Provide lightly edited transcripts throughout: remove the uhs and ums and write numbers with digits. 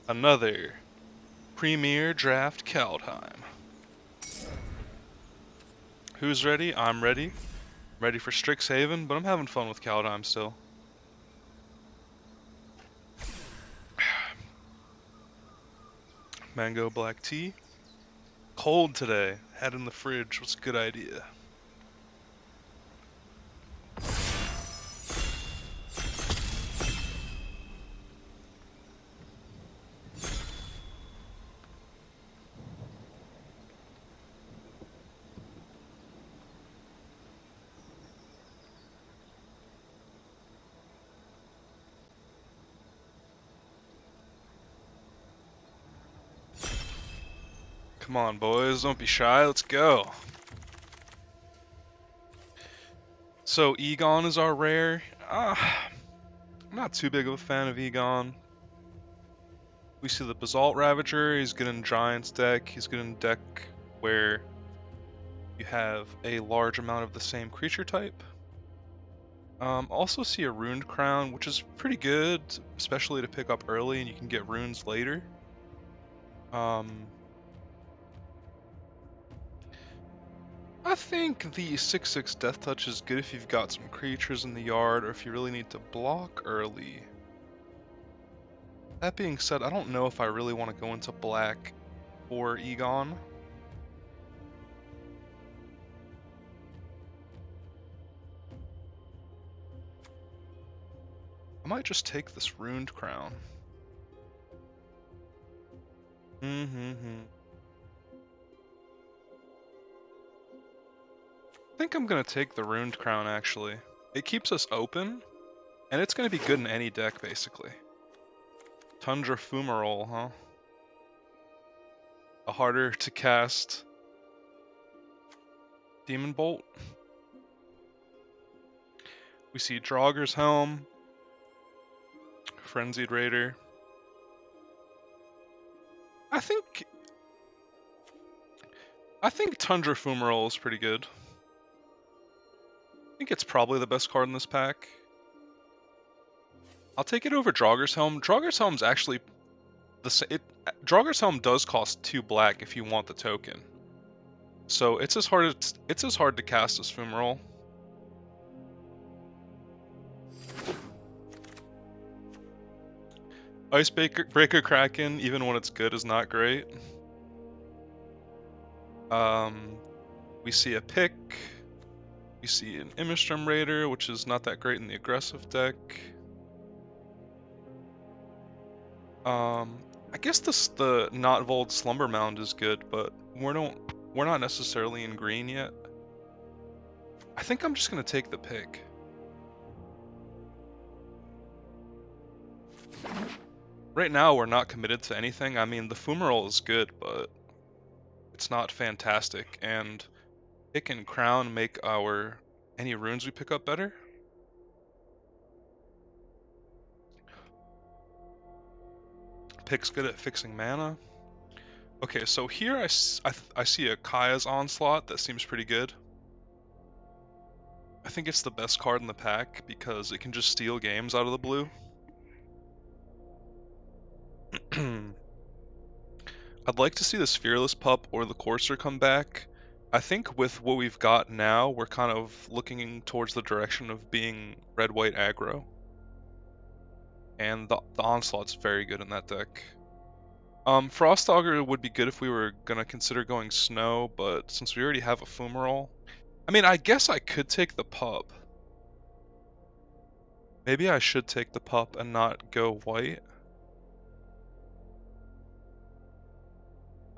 Another Premier Draft Kaldheim. Who's ready? I'm ready. Ready for Strixhaven, but I'm having fun with Kaldheim still. Mango black tea. Cold today. Had in the fridge. What's a good idea? Come on, boys. Don't be shy. Let's go. So, Egon is our rare. I'm not too big of a fan of Egon. We see the Basalt Ravager. He's good in Giant's deck. He's good in deck where you have a large amount of the same creature type. Also see a Runed Crown, which is pretty good, especially to pick up early and you can get runes later. I think the 6/6 Death Touch is good if you've got some creatures in the yard or if you really need to block early. That being said, I don't know if I really want to go into black or Egon. I might just take this Runed Crown. I think I'm gonna take the Runed Crown actually. It keeps us open, and it's gonna be good in any deck basically. Tundra Fumarole, huh? A harder to cast Demon Bolt. We see Draugr's Helm, Frenzied Raider. I think Tundra Fumarole is pretty good. I think it's probably the best card in this pack. I'll take it over Draugr's Helm. Draugr's Helm's actually Draugr's Helm does cost 2 black if you want the token. So it's as hard to cast as Fumarole. Icebreaker Kraken, even when it's good, is not great. We see a pick. We see an Immerstrom Raider, which is not that great in the aggressive deck. I guess the Not Vold Slumber Mound is good, but we're not necessarily in green yet. I think I'm just gonna take the pick. Right now, we're not committed to anything. I mean, the Fumarole is good, but it's not fantastic, and pick and crown make any runes we pick up better. Pick's good at fixing mana. Okay, so here I see a Kaya's Onslaught that seems pretty good. I think it's the best card in the pack because it can just steal games out of the blue. I'd like to see this Fearless Pup or the Courser come back. I think with what we've got now, we're kind of looking towards the direction of being red-white aggro. And the Onslaught's very good in that deck. Frostaugur would be good if we were gonna consider going Snow, but since we already have a Fumarole... I mean, I guess I could take the Pup. Maybe I should take the Pup and not go white.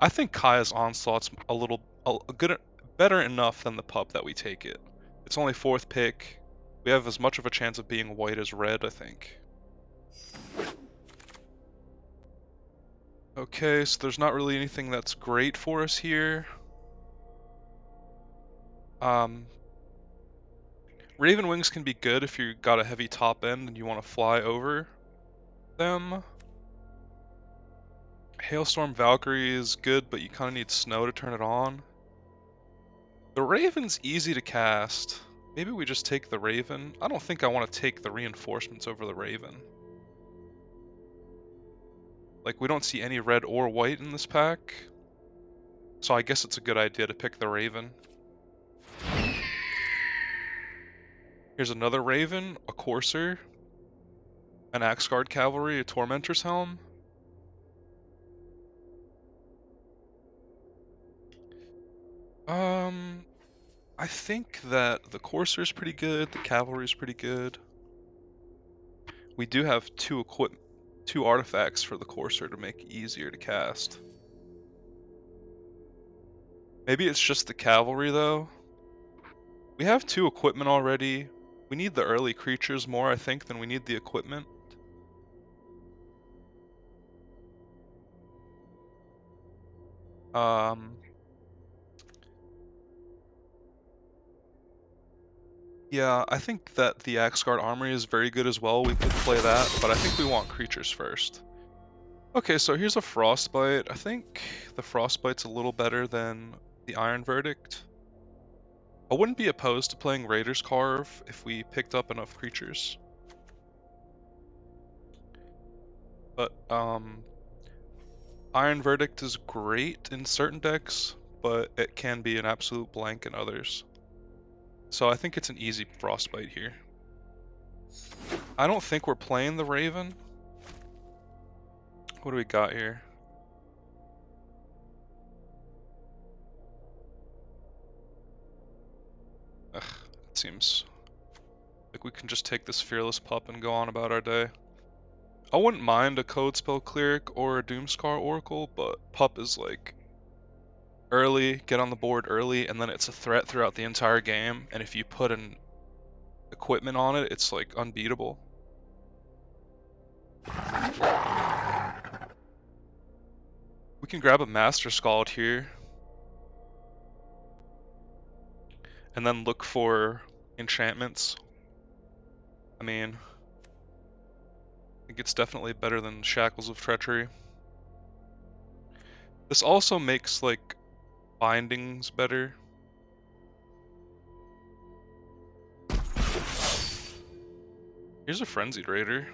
I think Kaya's Onslaught's better enough than the Pup that we take it. It's only 4th pick. We have as much of a chance of being white as red, I think. Okay, so there's not really anything that's great for us here. Raven Wings can be good if you got a heavy top end and you want to fly over them. Hailstorm Valkyrie is good, but you kind of need snow to turn it on. The Raven's easy to cast. Maybe we just take the Raven. I don't think I want to take the reinforcements over the Raven. Like, we don't see any red or white in this pack. So I guess it's a good idea to pick the Raven. Here's another Raven, a Courser, an Axguard Cavalry, a Tormentor's Helm. I think that the Courser is pretty good, the Cavalry is pretty good. We do have two artifacts for the Courser to make it easier to cast. Maybe it's just the Cavalry though. We have 2 equipment already. We need the early creatures more, I think, than we need the equipment. Yeah, I think that the Axguard Armory is very good as well. We could play that, but I think we want creatures first. Okay, so here's a Frostbite. I think the Frostbite's a little better than the Iron Verdict. I wouldn't be opposed to playing Raider's Carve if we picked up enough creatures. But, Iron Verdict is great in certain decks, but it can be an absolute blank in others. So I think it's an easy Frostbite here. I don't think we're playing the Raven. What do we got here? Ugh, it seems like we can just take this Fearless Pup and go on about our day. I wouldn't mind a Code Spell Cleric or a Doomscar Oracle, but Pup is like early, get on the board early, and then it's a threat throughout the entire game, and if you put an equipment on it, it's like unbeatable. We can grab a Master Scald here, and then look for enchantments. I mean, I think it's definitely better than Shackles of Treachery. This also makes, like, bindings better. Here's a Frenzied Raider.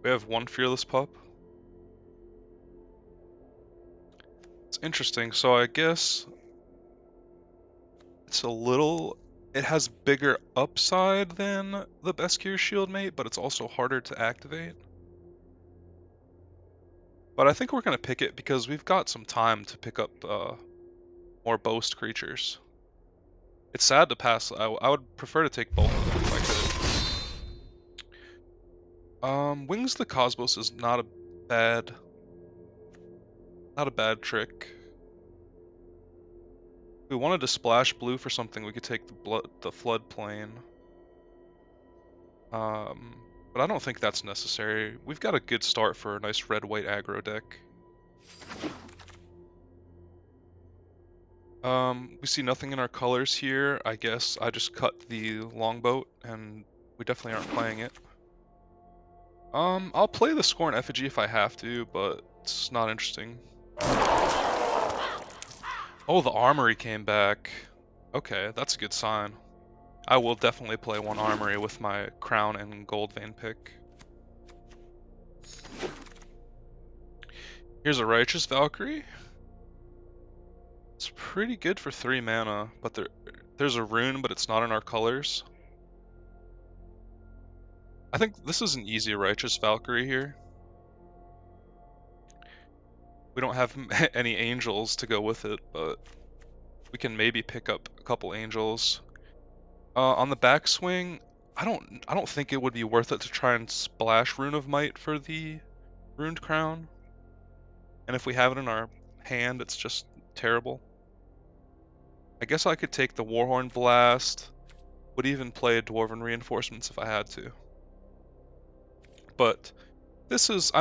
We have 1 Fearless Pup. It's interesting, so I guess it's a little... It has bigger upside than the Beskir Shieldmate, but it's also harder to activate. But I think we're going to pick it because we've got some time to pick up more Boast creatures. It's sad to pass. I would prefer to take both of them if I could. Wings the Cosmos is not a bad trick. If we wanted to splash blue for something, we could take the Floodplain. But I don't think that's necessary. We've got a good start for a nice red-white aggro deck. We see nothing in our colors here. I guess I just cut the longboat, and we definitely aren't playing it. I'll play the Scorn Effigy if I have to, but it's not interesting. Oh, the Armory came back. Okay, that's a good sign. I will definitely play 1 Armory with my Crown and Goldvein pick. Here's a Righteous Valkyrie. It's pretty good for 3 mana, but there's a rune, but it's not in our colors. I think this is an easy Righteous Valkyrie here. We don't have any angels to go with it, but we can maybe pick up a couple angels. On the backswing, I don't think it would be worth it to try and splash Rune of Might for the Runed Crown. And if we have it in our hand, it's just terrible. I guess I could take the Warhorn Blast, would even play Dwarven Reinforcements if I had to. But this is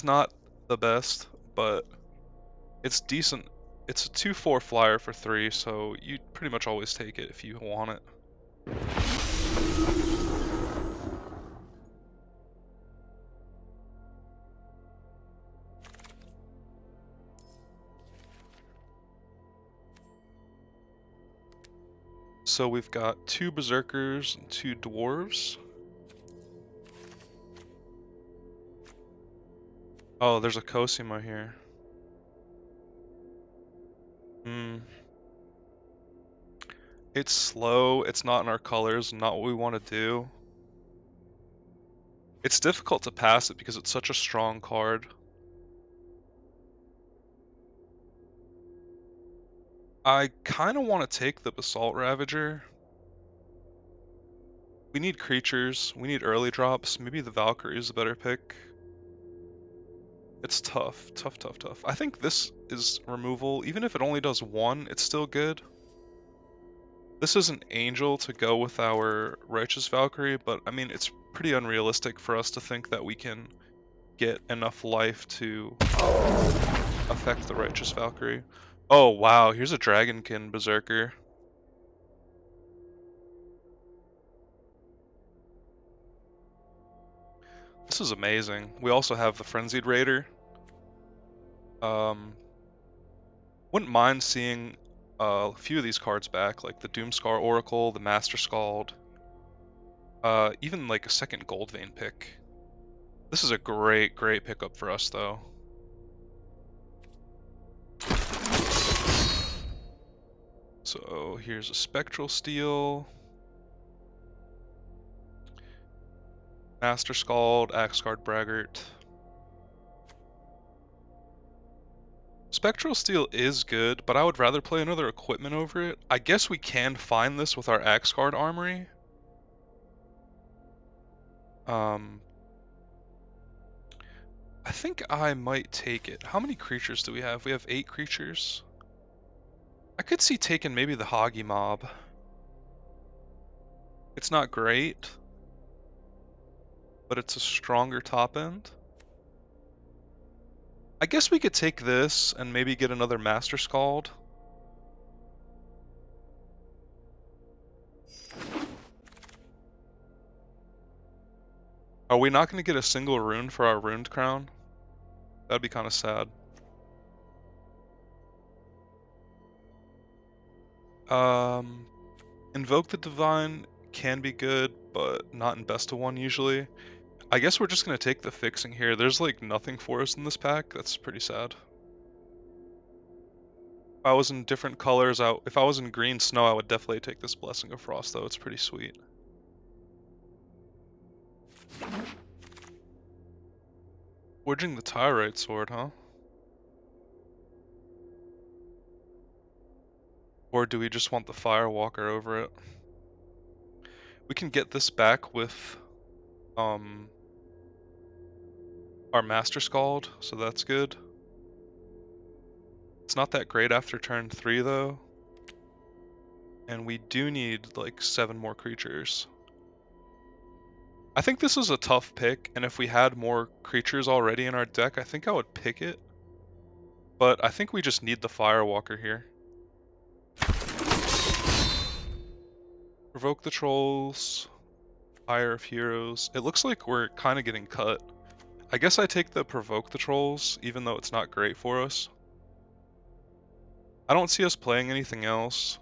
not the best, but it's decent. It's a 2/4 flyer for 3, so you pretty much always take it if you want it. So we've got 2 Berserkers and 2 Dwarves. Oh, there's a Cosima here. It's slow, it's not in our colors, not what we want to do. It's difficult to pass it because it's such a strong card. I kind of want to take the Basalt Ravager. We need creatures, we need early drops, maybe the Valkyrie is a better pick. It's tough, tough, tough, tough. I think this is removal. Even if it only does one, it's still good. This is an angel to go with our Righteous Valkyrie, but I mean, it's pretty unrealistic for us to think that we can get enough life to affect the Righteous Valkyrie. Oh wow, here's a Dragonkin Berserker. This is amazing. We also have the Frenzied Raider. Um, wouldn't mind seeing a few of these cards back, like the Doomscar Oracle, the Master Scald, even like a second Gold Vein pick. This is a great, great pickup for us, though. So here's a Spectral Steel, Master Scald, Axegard Braggart. Spectral Steel is good, but I would rather play another equipment over it. I guess we can find this with our Axegard Armory. I think I might take it. How many creatures do we have? We have 8 creatures. I could see taking maybe the Hoggy Mob. It's not great, but it's a stronger top end. I guess we could take this and maybe get another Master Scald. Are we not going to get a single rune for our Runed Crown? That'd be kind of sad. Invoke the Divine can be good, but not in best of one usually. I guess we're just going to take the fixing here. There's like nothing for us in this pack. That's pretty sad. If I was in different colors, if I was in green snow, I would definitely take this Blessing of Frost though. It's pretty sweet. Forging the Tyrite Sword, huh? Or do we just want the Firewalker over it? We can get this back with our Master Scald, so that's good. It's not that great after turn 3 though. And we do need like 7 more creatures. I think this is a tough pick, and if we had more creatures already in our deck, I think I would pick it. But I think we just need the Firewalker here. Provoke the Trolls, Fire of Heroes. It looks like we're kind of getting cut. I guess I take the Provoke the Trolls, even though it's not great for us. I don't see us playing anything else.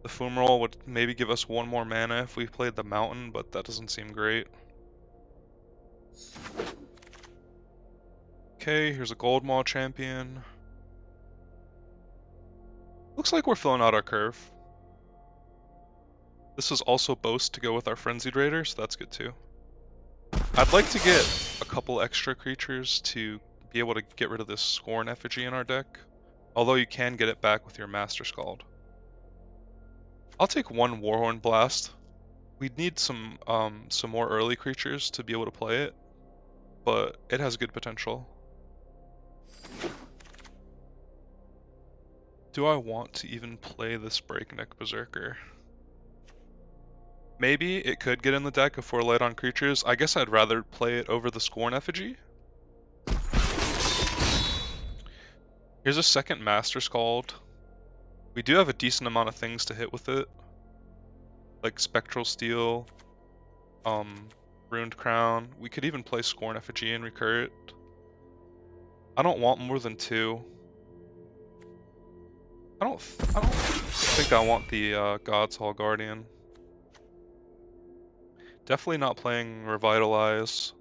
The Fumarole would maybe give us 1 more mana if we played the Mountain, but that doesn't seem great. Okay, here's a Gold Maw champion. Looks like we're filling out our curve. This is also Boast to go with our Frenzied Raider, so that's good too. I'd like to get a couple extra creatures to be able to get rid of this Scorn effigy in our deck, although you can get it back with your Master Scald. I'll take 1 Warhorn Blast. We'd need some more early creatures to be able to play it, but it has good potential. Do I want to even play this Breakneck Berserker? Maybe it could get in the deck if we're light on creatures. I guess I'd rather play it over the Scorn effigy. Here's a second Master Scald. We do have a decent amount of things to hit with it, like Spectral Steel, Ruined Crown. We could even play Scorn effigy and recur it. I don't want more than 2. I don't think I want the God's Hall Guardian. Definitely not playing Revitalize.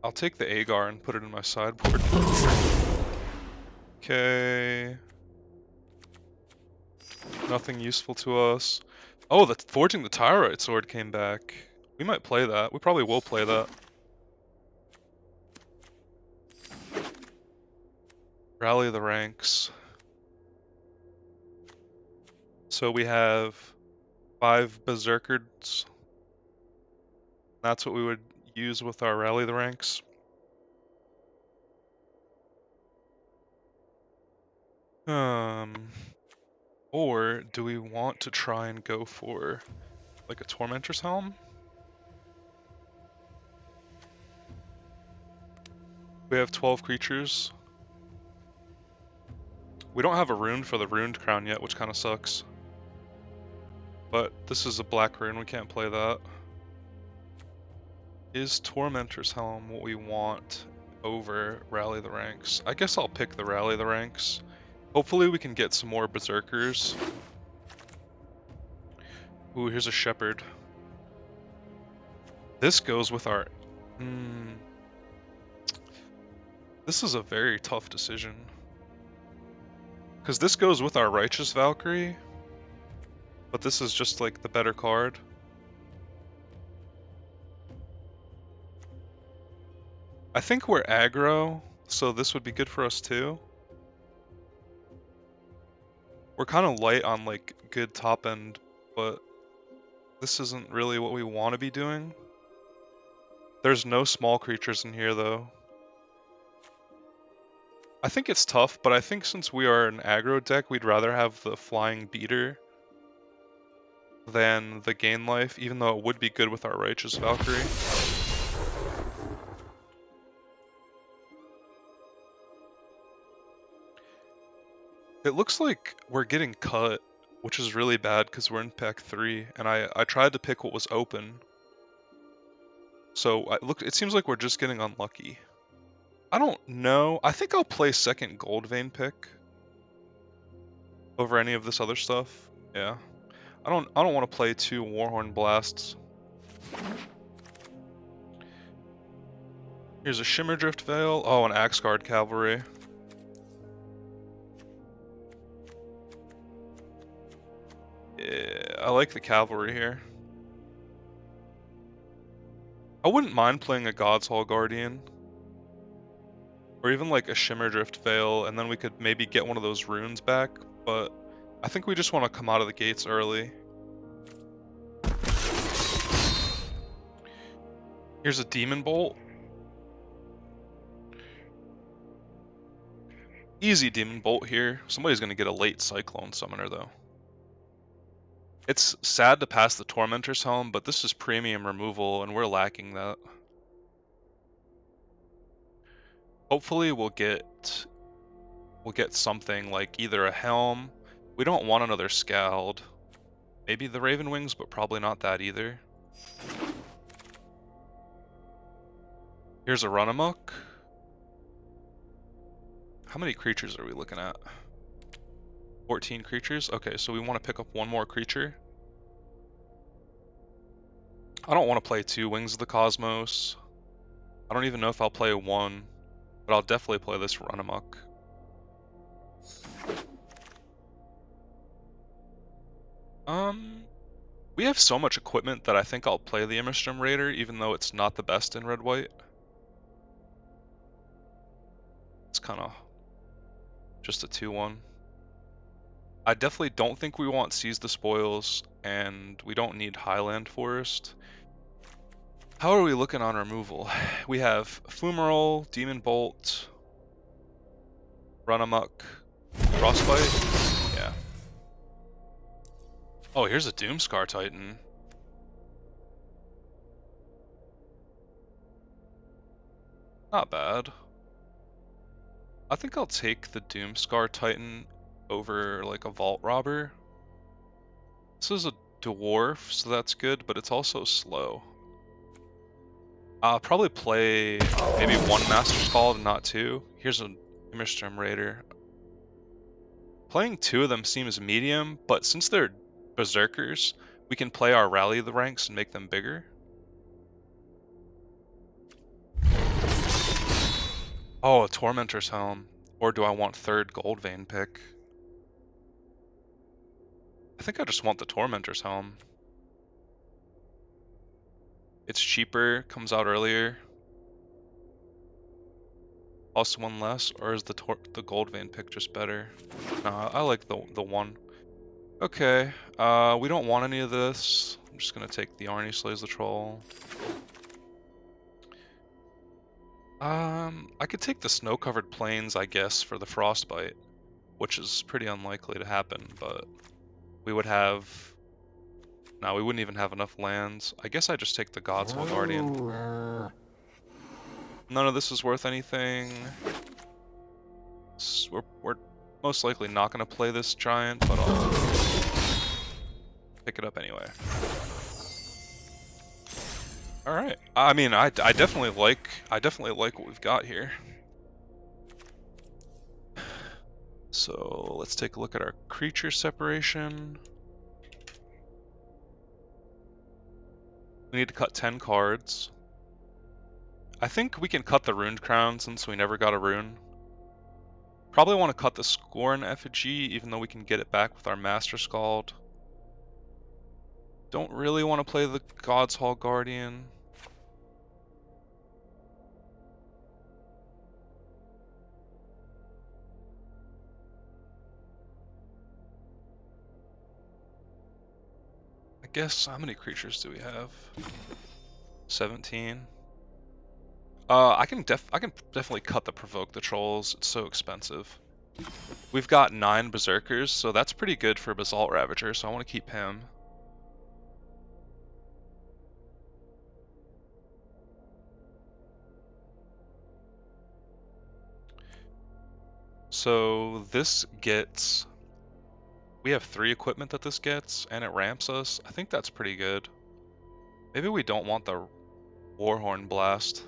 I'll take the Agar and put it in my sideboard. Okay. Nothing useful to us. Oh, the Forging the Tyrite Sword came back. We might play that. We probably will play that. Rally the ranks. So we have 5 Berserkers. That's what we would use with our Rally the ranks. Or do we want to try and go for like a Tormentor's Helm? We have 12 creatures. We don't have a rune for the Runed Crown yet, which kind of sucks. But this is a black rune, we can't play that. Is Tormentor's Helm what we want over Rally the Ranks? I guess I'll pick the Rally the Ranks. Hopefully we can get some more Berserkers. Ooh, here's a Shepherd. This goes with our... This is a very tough decision. Because this goes with our Righteous Valkyrie, but this is just like the better card. I think we're aggro, so this would be good for us too. We're kind of light on like good top end, but this isn't really what we want to be doing. There's no small creatures in here though. I think it's tough, but I think since we are an aggro deck, we'd rather have the Flying Beater than the Gain Life, even though it would be good with our Righteous Valkyrie. It looks like we're getting cut, which is really bad because we're in pack 3, and I tried to pick what was open. So it seems like we're just getting unlucky. I don't know. I think I'll play second Gold Vein pick over any of this other stuff. Yeah. I don't want to play 2 Warhorn Blasts. Here's a Shimmerdrift Veil. Oh, an Axguard Cavalry. Yeah, I like the Cavalry here. I wouldn't mind playing a God's Hall Guardian. Or even like a Shimmerdrift Veil, and then we could maybe get one of those runes back, but I think we just want to come out of the gates early. Here's a Demon Bolt. Easy Demon Bolt here. Somebody's going to get a late Cyclone Summoner though. It's sad to pass the Tormentor's Helm, but this is premium removal and we're lacking that. Hopefully we'll get something like either a Helm. We don't want another Scald. Maybe the Raven Wings, but probably not that either. Here's a Run Amok. How many creatures are we looking at? 14 creatures? Okay, so we want to pick up one more creature. I don't want to play 2 Wings of the Cosmos. I don't even know if I'll play 1, but I'll definitely play this Run Amok. We have so much equipment that I think I'll play the Immerstrom Raider, even though it's not the best in red-white. It's kind of just a 2-1. I definitely don't think we want Seize the Spoils, and we don't need Highland Forest. How are we looking on removal? We have Fumarole, Demon Bolt, Run Amok, Frostbite. Yeah. Oh, here's a Doomscar Titan. Not bad. I think I'll take the Doomscar Titan over like a Vault Robber. This is a dwarf, so that's good, but it's also slow. I'll probably play maybe 1 Master Scald and not 2. Here's an Immerstrom Raider. Playing 2 of them seems medium, but since they're berserkers, we can play our rally the ranks and make them bigger. Oh, a Tormentor's Helm. Or do I want 3rd Gold Vein pick? I think I just want the Tormentor's Helm. It's cheaper, comes out earlier. Also 1 less, or is the Gold Vein pick just better? No, I like the 1. Okay, we don't want any of this. I'm just gonna take the Arnie Slays the Troll. I could take the Snow-Covered Plains, I guess, for the Frostbite, which is pretty unlikely to happen, but we would have... No, we wouldn't even have enough lands. I guess I just take the God's Hall Guardian. None of this is worth anything. We're most likely not going to play this giant, but I'll pick it up anyway. All right. I mean, I definitely like what we've got here. So let's take a look at our creature separation. We need to cut 10 cards. I think we can cut the Runed Crown since we never got a rune. Probably want to cut the Scorn Effigy, even though we can get it back with our Master Scald. Don't really want to play the God's Hall Guardian. I guess, how many creatures do we have? 17. I can definitely cut the Provoke the Trolls. It's so expensive. We've got 9 Berserkers, so that's pretty good for Basalt Ravager, so I want to keep him. So this gets... We have 3 equipment that this gets, and it ramps us. I think that's pretty good. Maybe we don't want the Warhorn Blast.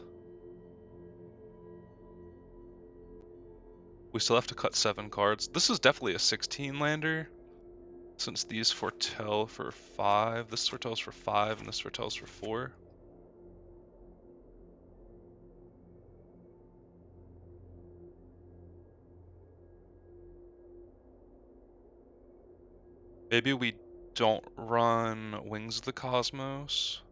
We still have to cut 7 cards. This is definitely a 16 lander, since these foretell for 5. This foretells for 5, and this foretells for 4. Maybe we don't run Wings of the Cosmos.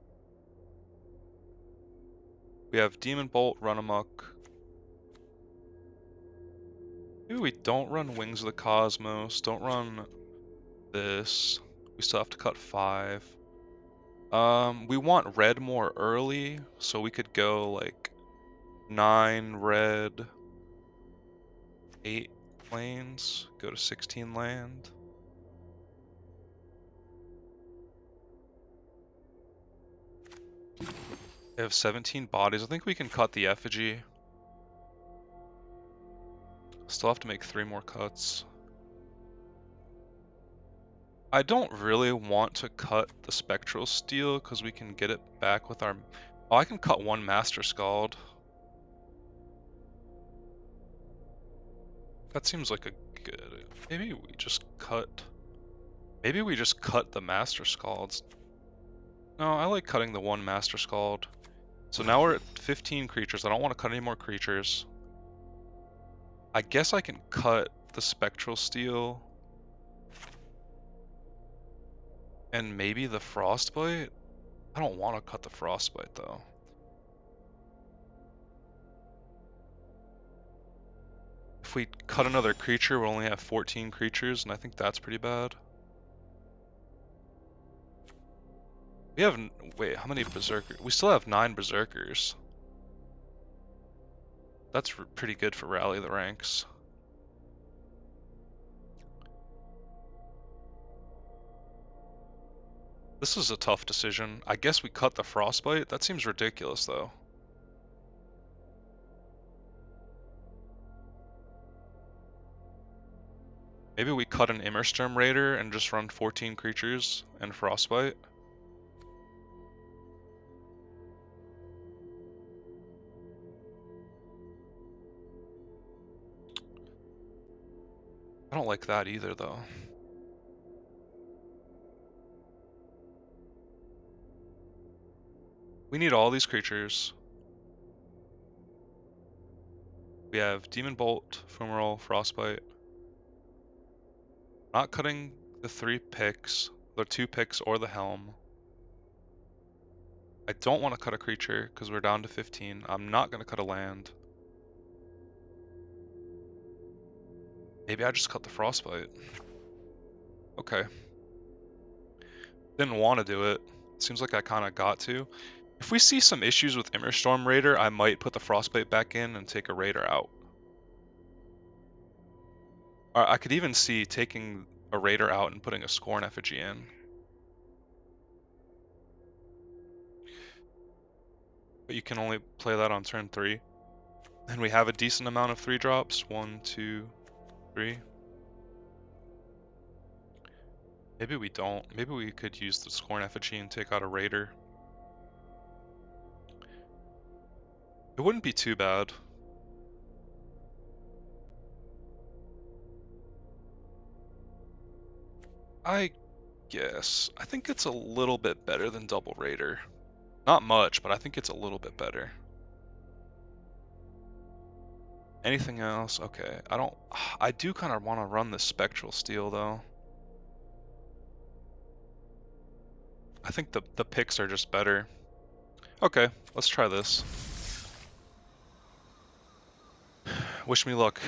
We have Demon Bolt, Run Amok. Maybe we don't run Wings of the Cosmos, don't run this. We still have to cut 5. We want red more early, so we could go like 9 red, 8 plains, go to 16 land. We have 17 bodies. I think we can cut the effigy. Still have to make 3 more cuts. I don't really want to cut the Spectral Steel because we can get it back with our... Oh, I can cut 1 Master Scald. That seems like a good... Maybe we just cut the Master Scalds. No, I like cutting the 1 Master Scald. So now we're at 15 creatures. I don't want to cut any more creatures. I guess I can cut the Spectral Steel. And maybe the Frostbite? I don't want to cut the Frostbite though. If we cut another creature, we'll only have 14 creatures, and I think that's pretty bad. We have... Wait, how many Berserkers? We still have 9 Berserkers. That's pretty good for Rally the Ranks. This is a tough decision. I guess we cut the Frostbite? That seems ridiculous, though. Maybe we cut an Immersturm Raider and just run 14 creatures and Frostbite? I don't like that either, though. We need all these creatures. We have Demon Bolt, Fumarole, Frostbite. Not cutting the 3 picks, the 2 picks, or the helm. I don't want to cut a creature because we're down to 15. I'm not going to cut a land. Maybe I just cut the Frostbite. Okay. Didn't want to do it. Seems like I kind of got to. If we see some issues with Immerstorm Raider, I might put the Frostbite back in and take a Raider out. Or I could even see taking a Raider out and putting a Scorn Effigy in. But you can only play that on turn 3. And we have a decent amount of 3-drops. 1, 2, 3. Maybe we don't. Maybe we could use the Scorn Effigy and take out a Raider. It wouldn't be too bad. I guess. I think it's a little bit better than Double Raider. Not much, but I think it's a little bit better. Anything else? Okay. I do kind of want to run the Spectral Steel, though. I think the picks are just better. Okay, let's try this. Wish me luck.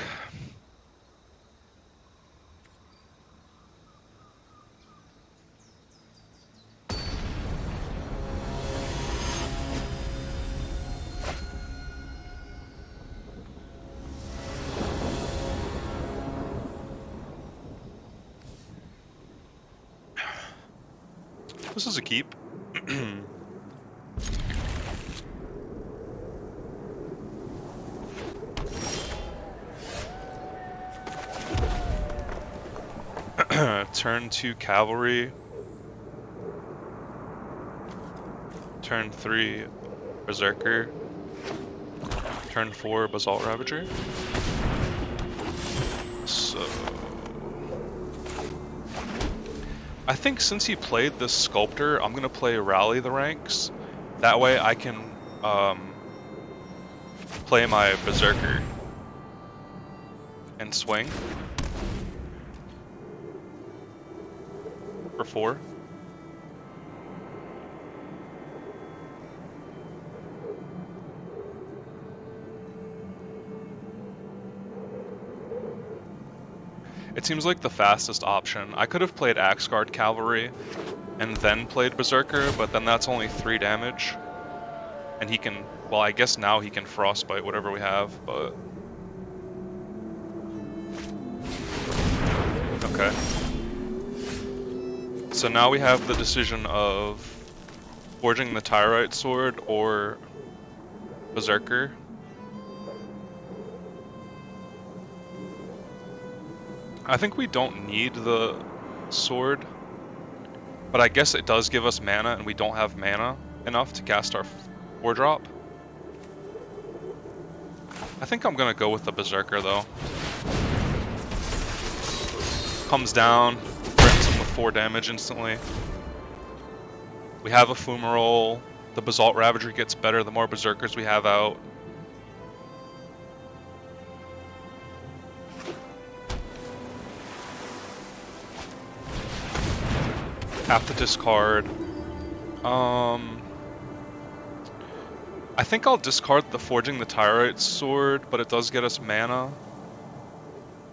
This is a keep. Turn 2 Cavalry. Turn 3 Berserker. Turn 4 Basalt Ravager. So I think since he played this Sculptor, I'm gonna play Rally the Ranks. That way I can play my Berserker and swing for 4. It seems like the fastest option. I could have played Axeguard Cavalry and then played Berserker, but then that's only 3 damage. And he can, well, I guess now he can Frostbite whatever we have, but... Okay. So now we have the decision of forging the Tyrite Sword or Berserker. I think we don't need the sword, but I guess it does give us mana, and we don't have mana enough to cast our 4-drop. I think I'm gonna go with the Berserker though. Comes down, threatens him with 4 damage instantly. We have a Fumarole. The Basalt Ravager gets better the more Berserkers we have out. Have to discard. I think I'll discard the Forging the Tyrite Sword, but it does get us mana.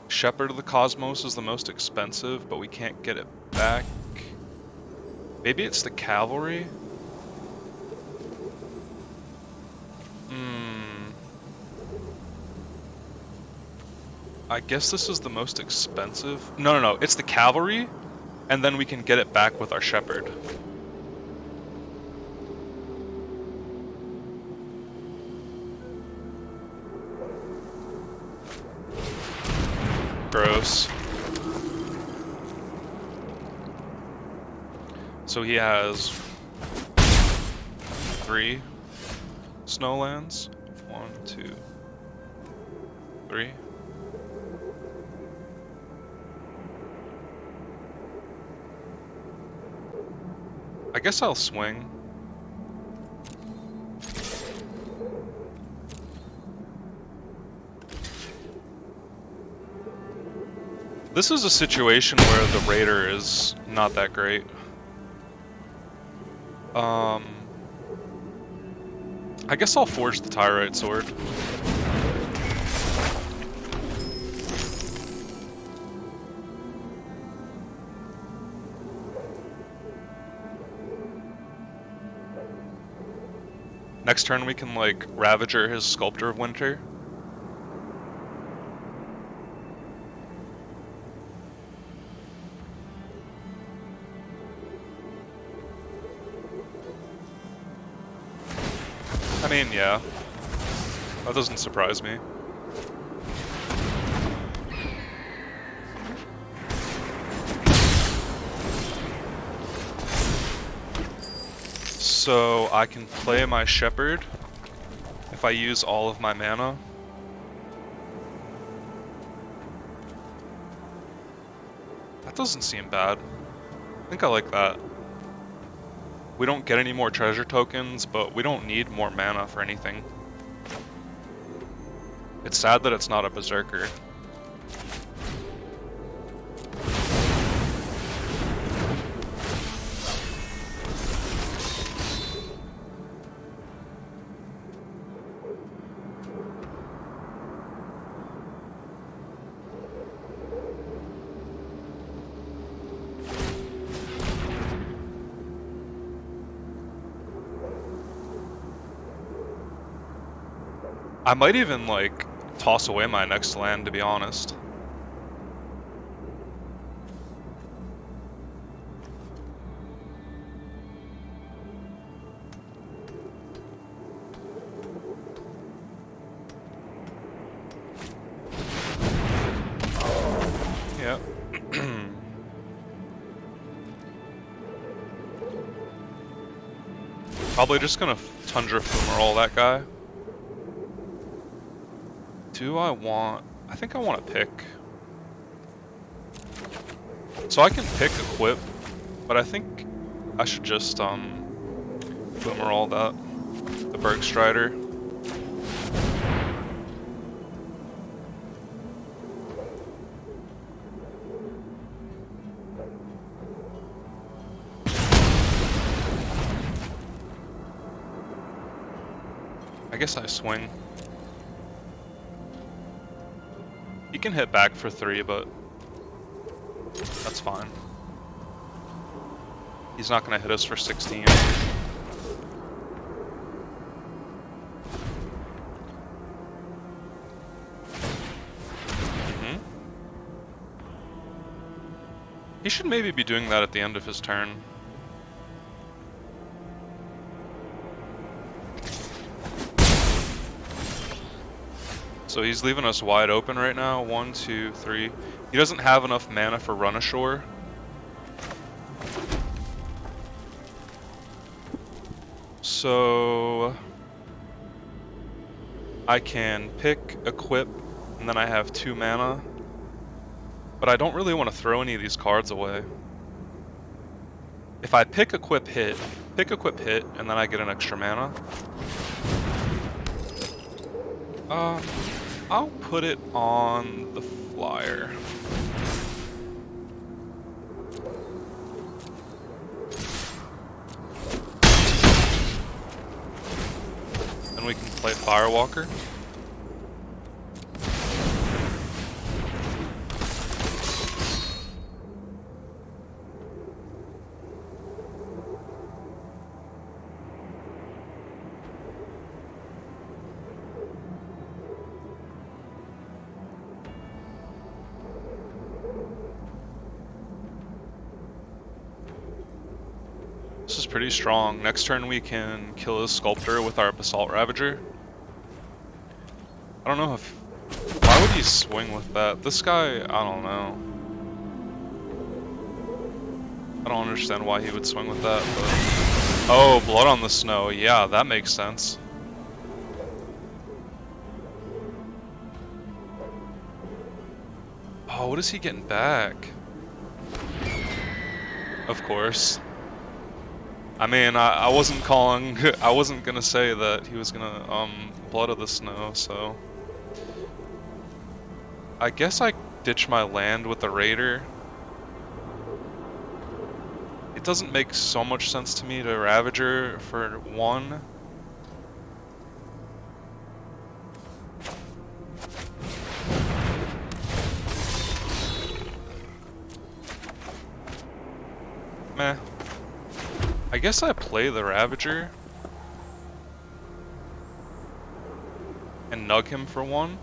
Shepherd of the Cosmos is the most expensive, but we can't get it back. Maybe it's the Cavalry? I guess this is the most expensive. No, it's the Cavalry, and then we can get it back with our Shepherd. Gross. So he has 3 Snowlands. 1, 2, 3. I guess I'll swing. This is a situation where the raider is not that great. I guess I'll forge the Tyrite sword. Next turn we can, like, Ravager his Sculptor of Winter. I mean, yeah. That doesn't surprise me. So I can play my Shepherd if I use all of my mana. That doesn't seem bad. I think I like that. We don't get any more treasure tokens, but we don't need more mana for anything. It's sad that it's not a Berserker. I might even, like, toss away my next land, to be honest. Yeah. Probably just gonna Tundra Fumarole that guy. Do I want... I think I want to pick. So I can pick Equip, but I think I should just, Fumarole that. The Bergstrider. I guess I swing. He can hit back for 3, but that's fine. He's not gonna hit us for 16. He should maybe be doing that at the end of his turn. So he's leaving us wide open right now. 1, 2, 3. He doesn't have enough mana for Run Ashore. So I can pick, Equip, and then I have 2 mana. But I don't really want to throw any of these cards away. If I pick, Equip, hit, and then I get an extra mana. I'll put it on the flyer. Then we can play Firewalker. This is pretty strong. Next turn we can kill his Sculptor with our Basalt Ravager. I don't know if... Why would he swing with that? This guy, I don't know. I don't understand why he would swing with that, but... Oh, Blood on the Snow. Yeah, that makes sense. Oh, what is he getting back? Of course. I mean, I wasn't calling. I wasn't gonna say that he was gonna Blood of the Snow. So I guess I ditch my land with the Raider. It doesn't make so much sense to me to Ravager for one. Meh. I guess I play the Ravager and nug him for one.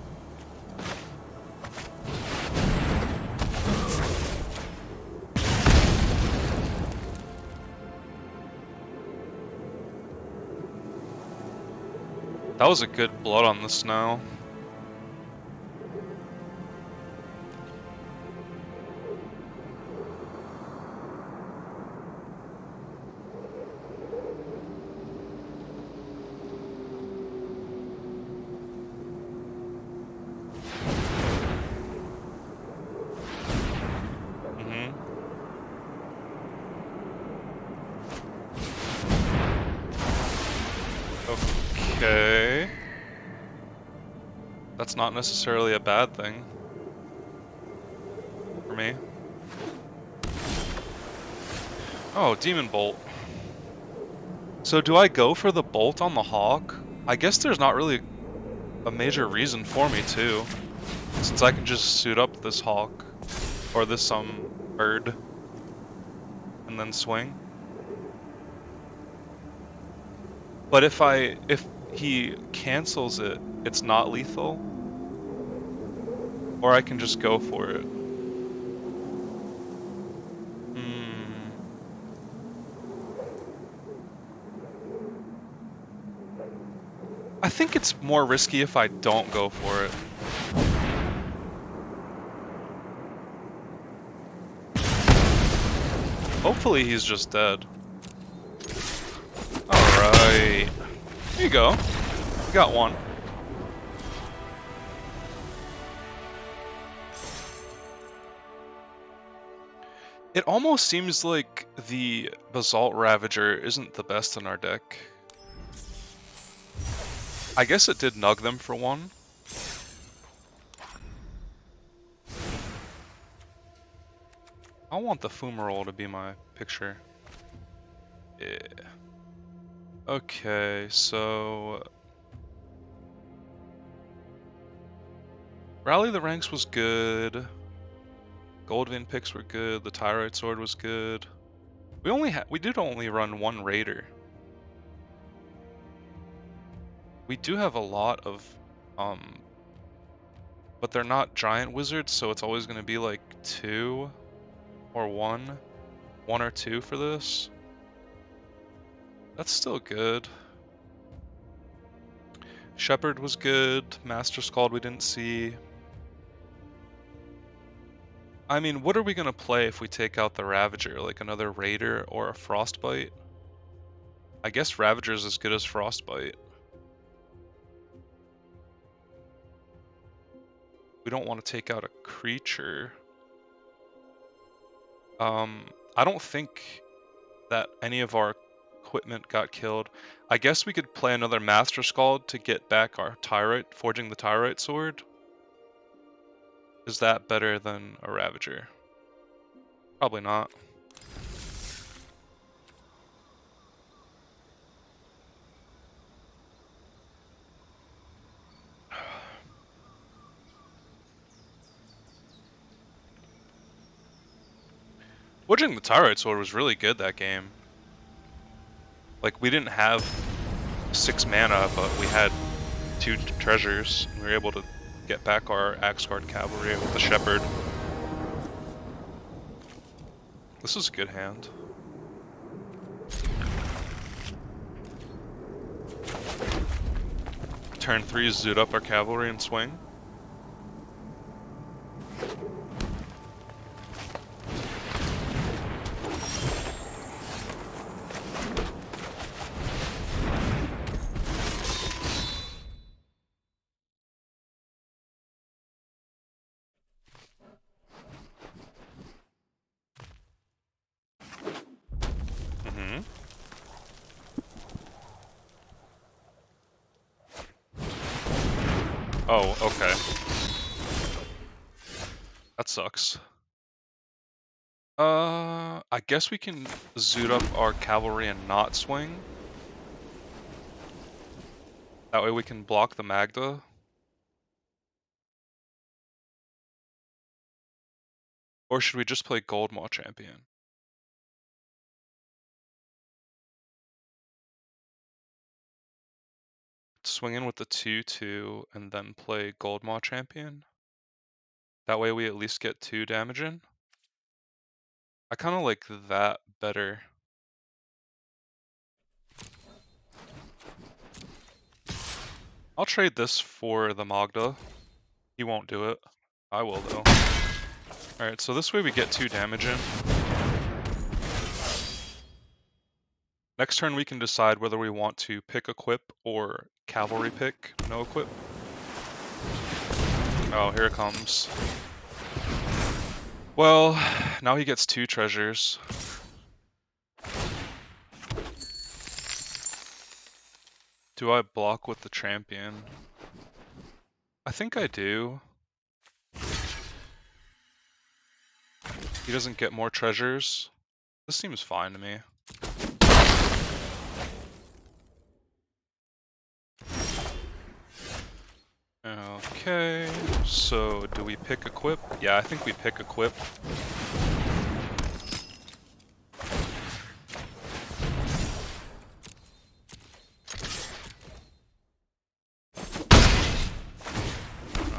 That was a good Blood on the Snow. Mm-hmm. Okay. That's not necessarily a bad thing for me. Oh, Demon Bolt. So do I go for the Bolt on the Hawk? I guess there's not really a major reason for me to, since I can just suit up this Hawk, or this bird, and then swing. But if he cancels it, it's not lethal, or I can just go for it. Hmm. I think it's more risky if I don't go for it. Hopefully he's just dead. Alright. Here you go. We got one. It almost seems like the Basalt Ravager isn't the best in our deck. I guess it did nug them for one. I want the Fumarole to be my picture. Yeah. Okay, so... Rally the Ranks was good. Goldvein picks were good. The Tyrite Sword was good. We did only run one Raider. We do have a lot of but they're not giant wizards, so it's always gonna be like two or one or two for this. That's still good. Shepherd was good. Master Scald we didn't see. I mean, what are we gonna play if we take out the Ravager? Like another Raider or a Frostbite? I guess Ravager's as good as Frostbite. We don't want to take out a creature. I don't think that any of our equipment got killed. I guess we could play another Master Scald to get back our Tyrite, forging the Tyrite Sword. Is that better than a Ravager? Probably not. Forging the Tyrite Sword was really good that game. Like, we didn't have 6 mana, but we had 2 treasures. We were able to get back our Axguard Cavalry with the Shepherd. This is a good hand. Turn 3, zoot up our cavalry and swing. Oh, okay. That sucks. I guess we can zoot up our cavalry and not swing. That way we can block the Magda. Or should we just play Goldmaw Champion? Swing in with the 2/2 and then play Goldmaw Champion. That way we at least get 2 damage in. I kind of like that better. I'll trade this for the Magda. He won't do it. I will though. Alright, so this way we get 2 damage in. Next turn we can decide whether we want to pick equip or cavalry pick, no equip. Oh, here it comes. Well, now he gets 2 treasures. Do I block with the champion? I think I do. He doesn't get more treasures. This seems fine to me. Okay, so do we pick equip? Yeah, I think we pick equip.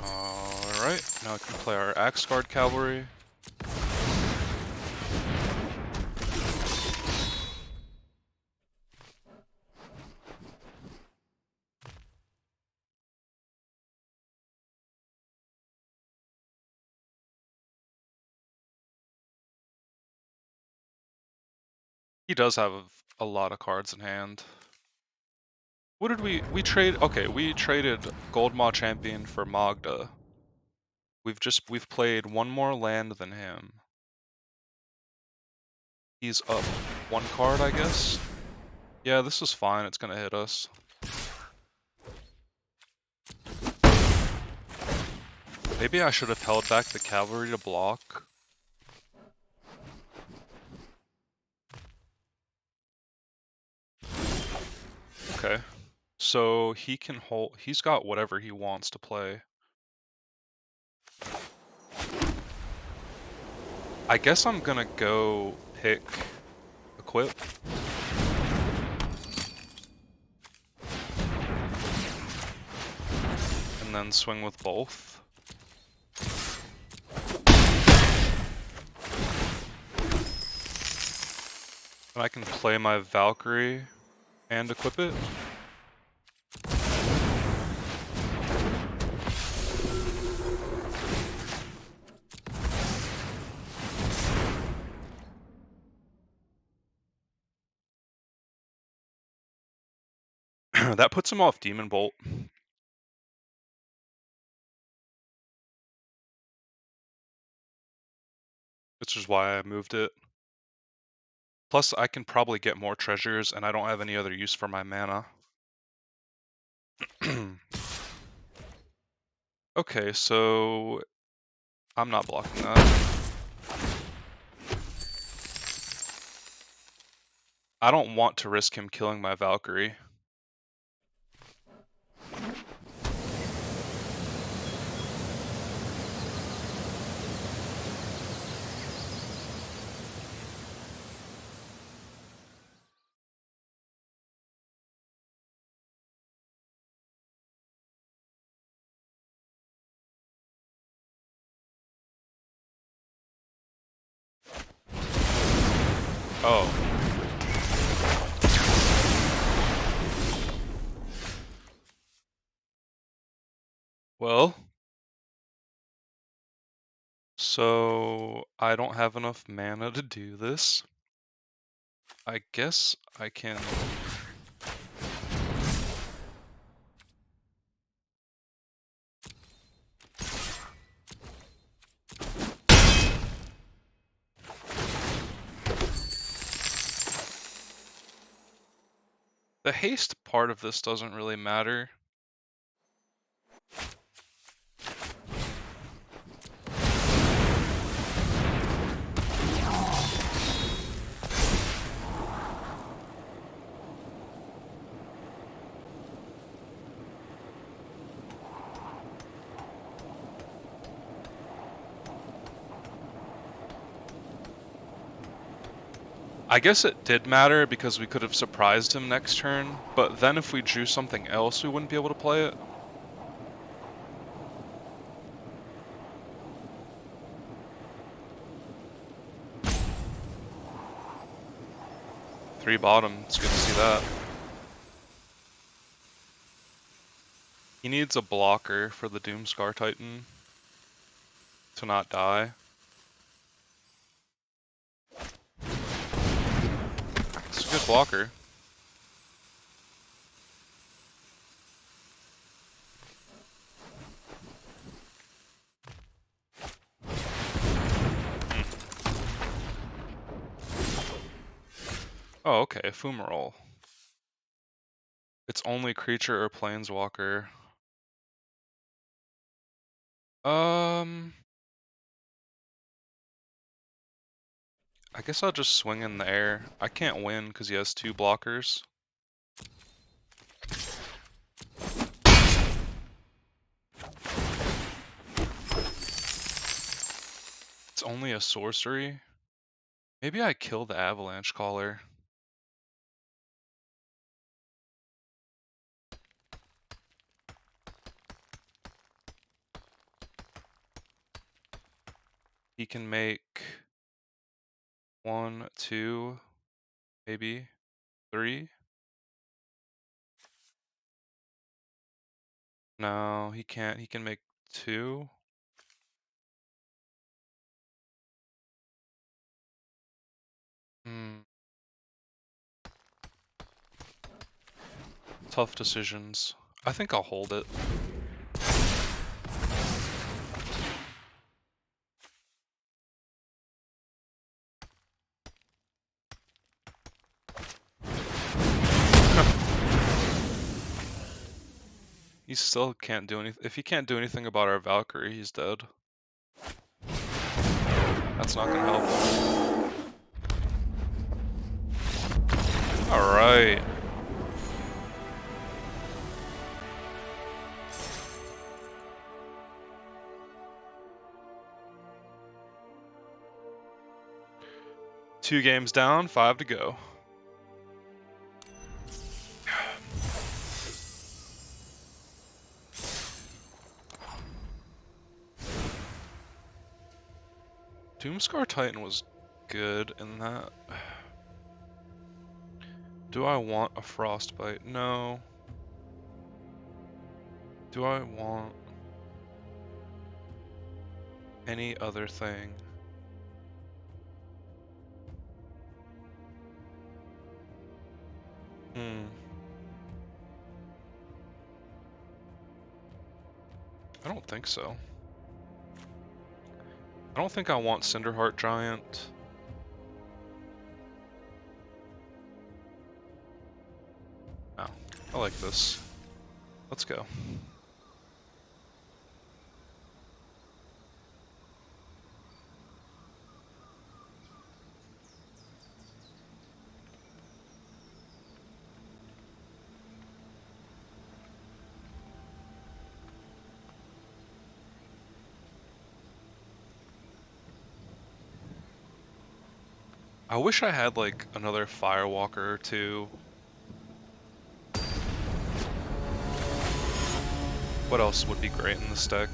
Alright, now we can play our Axe Guard Cavalry. He does have a lot of cards in hand. What did we trade? Okay, we traded Goldmaw Champion for Magda. We've played one more land than him. He's up 1 card, I guess. Yeah, this is fine. It's gonna hit us. Maybe I should have held back the cavalry to block. Okay. So he can hold, he's got whatever he wants to play. I guess I'm gonna go pick equip. And then swing with both. And I can play my Valkyrie and equip it. That puts him off Demon Bolt. Which is why I moved it. Plus, I can probably get more treasures, and I don't have any other use for my mana. Okay, so I'm not blocking that. I don't want to risk him killing my Valkyrie. Oh. Well. So I don't have enough mana to do this. I guess I can... The haste part of this doesn't really matter. I guess it did matter because we could have surprised him next turn, but then if we drew something else, we wouldn't be able to play it. Three bottom, it's good to see that. He needs a blocker for the Doomscar Titan to not die. It's a good blocker. Oh, okay, Ephemeral. It's only creature or planeswalker. I guess I'll just swing in the air. I can't win because he has two blockers. It's only a sorcery. Maybe I kill the Avalanche Caller. He can make 1, 2, maybe 3. No, he can't. He can make 2. Tough decisions. I think I'll hold it. He still can't do anything. If he can't do anything about our Valkyrie, he's dead. That's not gonna help him. Alright. Two games down, 5 to go. Doomscar Titan was good in that. Do I want a Frostbite? No. Do I want any other thing? I don't think so. I don't think I want Cinderheart Giant. No, I like this. Let's go. I wish I had like another Firewalker or two. What else would be great in this deck?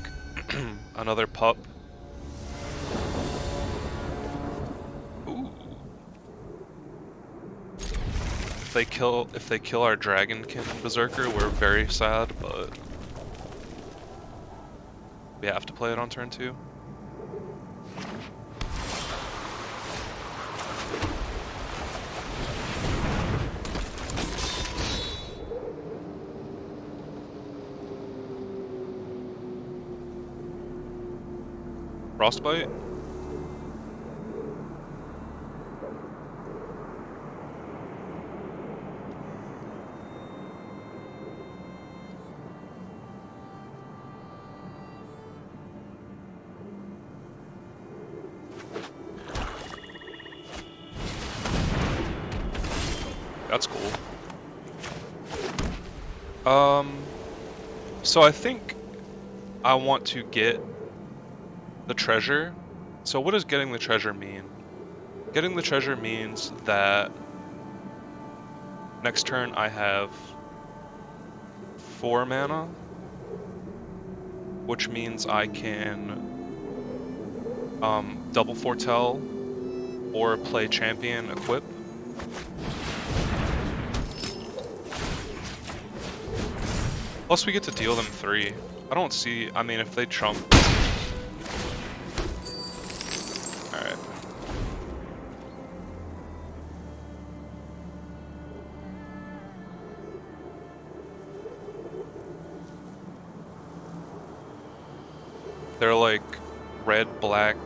Another pup. Ooh. If they kill our Dragonkin Berserker, we're very sad, but we have to play it on turn 2. Frostbite? That's cool. So I think I want to get the treasure. So what does getting the treasure mean? Getting the treasure means that next turn I have 4 mana, which means I can double foretell or play champion equip. Plus we get to deal them 3. I don't see, I mean if they trump. Alright. They're like red, black,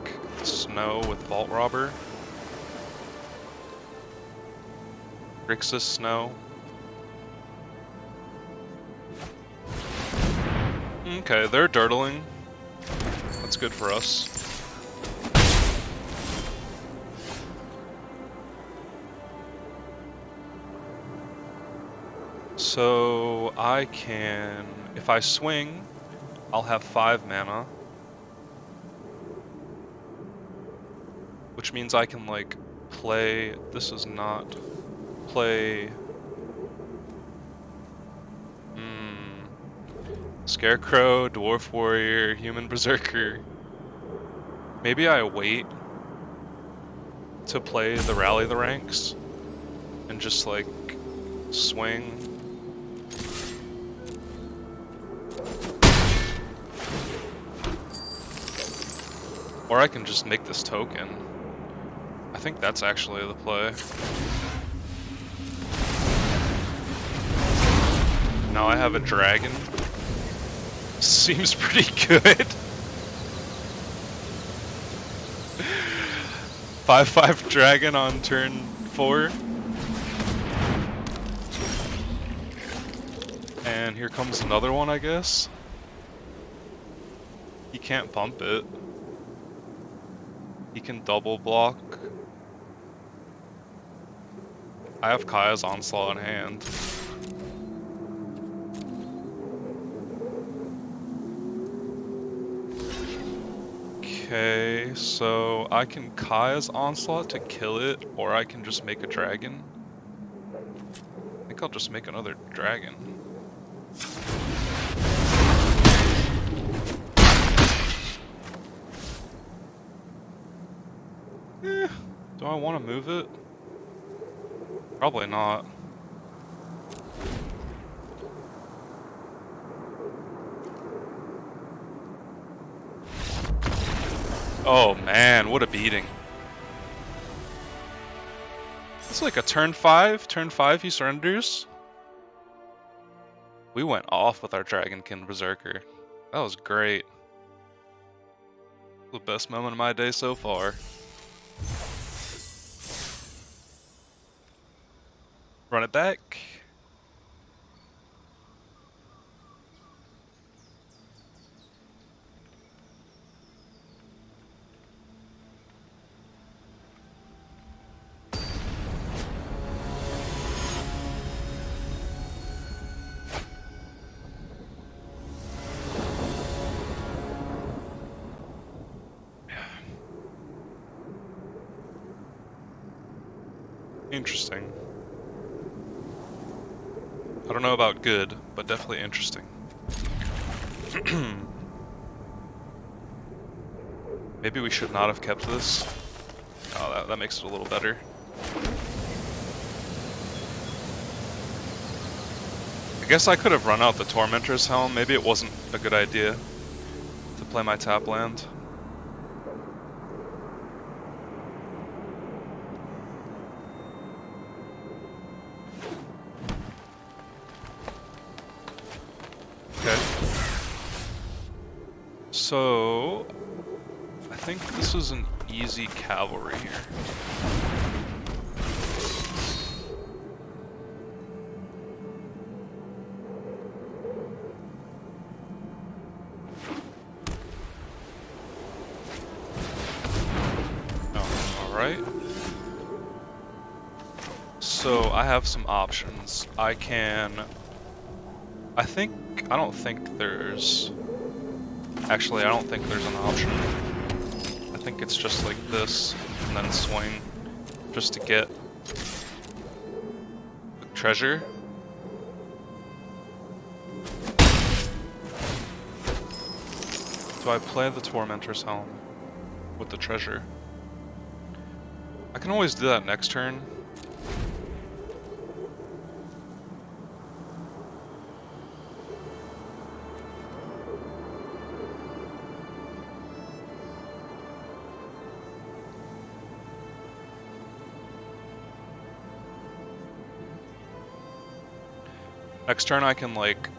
snow with Vault Robber. Grixis snow. Okay, they're dirtling. That's good for us. So I can, if I swing, I'll have 5 mana. Which means I can like play, this is not, play Scarecrow, Dwarf Warrior, Human Berserker. Maybe I wait to play the Rally the Ranks and just like swing. Or I can just make this token. I think that's actually the play. Now I have a dragon. Seems pretty good. 5/5 dragon on turn 4. And here comes another one, I guess. He can't bump it. He can double block. I have Kaya's Onslaught in hand. Okay, so I can Kaya's Onslaught to kill it, or I can just make a dragon. I think I'll just make another dragon. Do I want to move it? Probably not. Oh man, what a beating. It's like a turn 5. Turn 5 he surrenders. We went off with our Dragonkin Berserker. That was great. The best moment of my day so far. Run it back. Interesting. I don't know about good, but definitely interesting. Maybe we should not have kept this. Oh, that makes it a little better. I guess I could have run out the Tormentor's Helm. Maybe it wasn't a good idea to play my tap land. Okay. So, I think this is an easy cavalry here. Oh, alright. So, I have some options. I don't think there's... Actually, I don't think there's an option. I think it's just like this, and then swing. just to get the treasure. So I play the Tormentor's Helm with the treasure. I can always do that next turn. Next turn I can, like,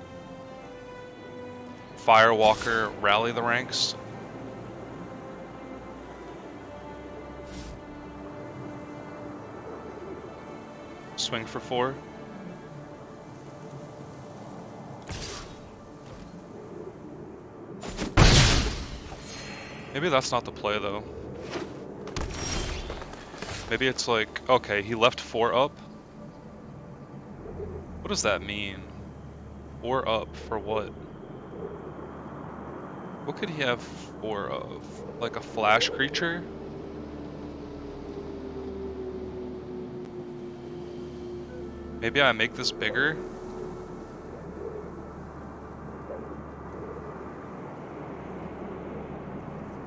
Firewalker, rally the ranks. Swing for 4. Maybe that's not the play, though. Maybe it's like, okay, he left 4 up. What does that mean? 4 up for what? What could he have 4 of? Like a flash creature? Maybe I make this bigger?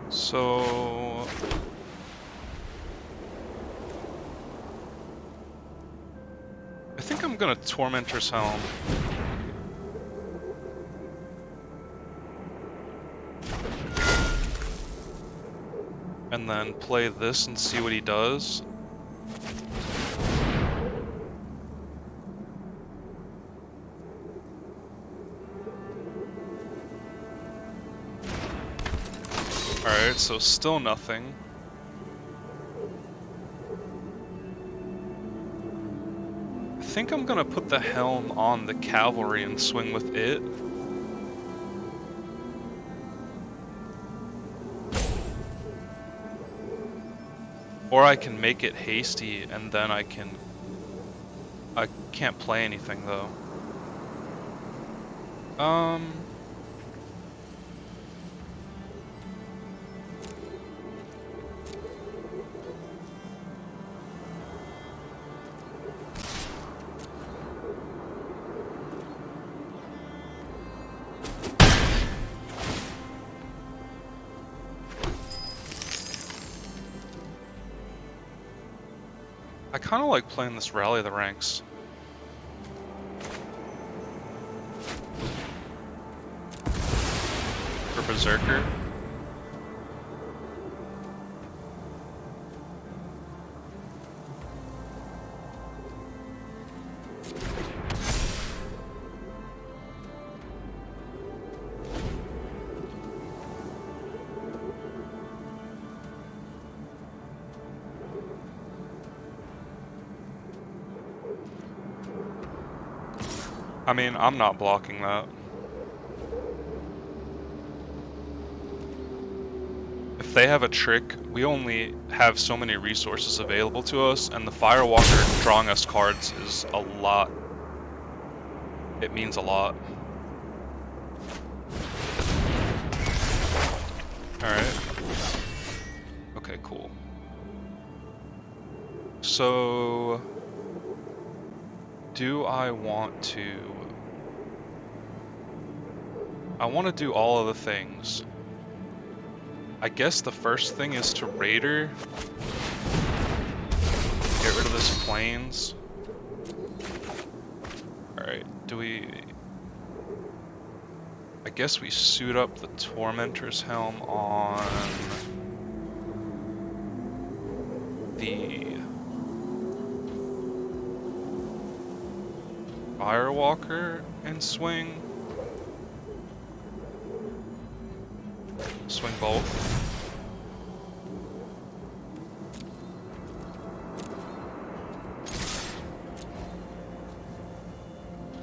So... I think I'm gonna Tormentor's Helm. And then play this and see what he does. Alright, so still nothing. I think I'm gonna put the helm on the cavalry and swing with it. Or I can make it hasty and then I can't play anything though. I kind of like playing this Rally the Ranks. For Berserker. I mean, I'm not blocking that. If they have a trick, we only have so many resources available to us, and the Firewalker drawing us cards is a lot. It means a lot. Alright. Okay, cool. So... do I want to... I want to do all of the things. I guess the first thing is to Raider. Get rid of this Plains. Alright, do we... I guess we suit up the Tormentor's Helm on... the... Firewalker and swing. Swing both.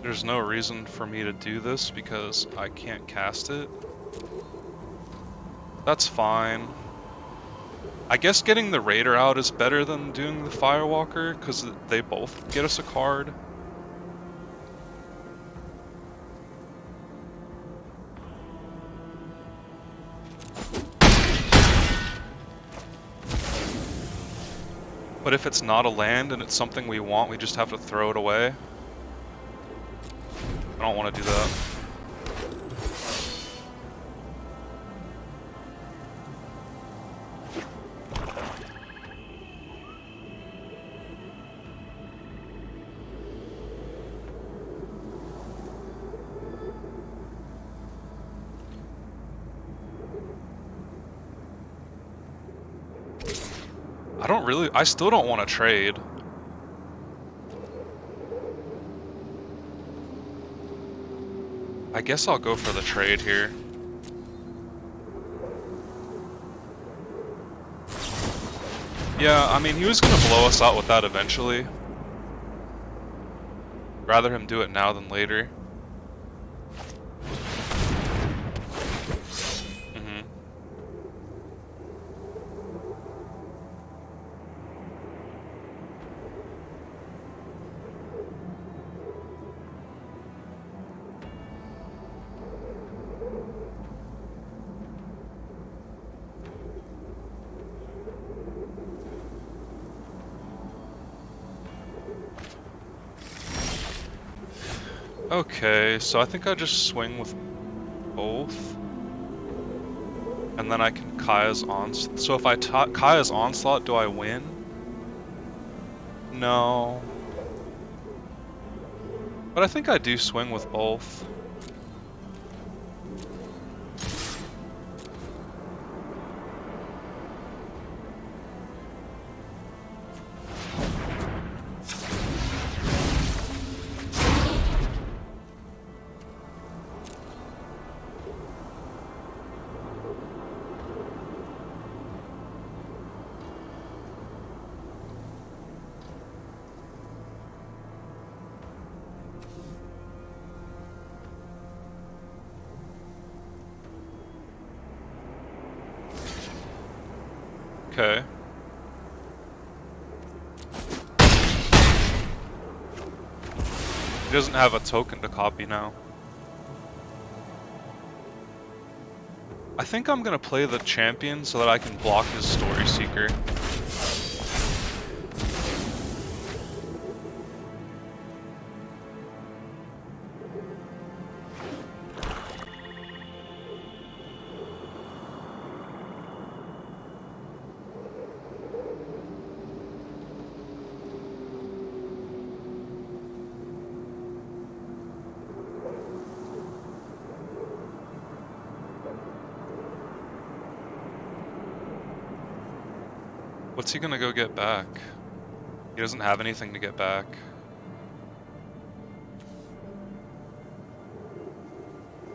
There's no reason for me to do this because I can't cast it. That's fine. I guess getting the Raider out is better than doing the Firewalker because they both get us a card. But if it's not a land and it's something we want, we just have to throw it away. I don't want to do that. I still don't want to trade. I guess I'll go for the trade here. Yeah, I mean, he was gonna blow us out with that eventually. Rather him do it now than later. Okay, so I think I just swing with both. And then I can Kaya's Onslaught. So if I Kaya's Onslaught, do I win? No. But I think I do swing with both. Okay. He doesn't have a token to copy now. I think I'm gonna play the champion so that I can block his Story Seeker. What's he gonna go get back? He doesn't have anything to get back.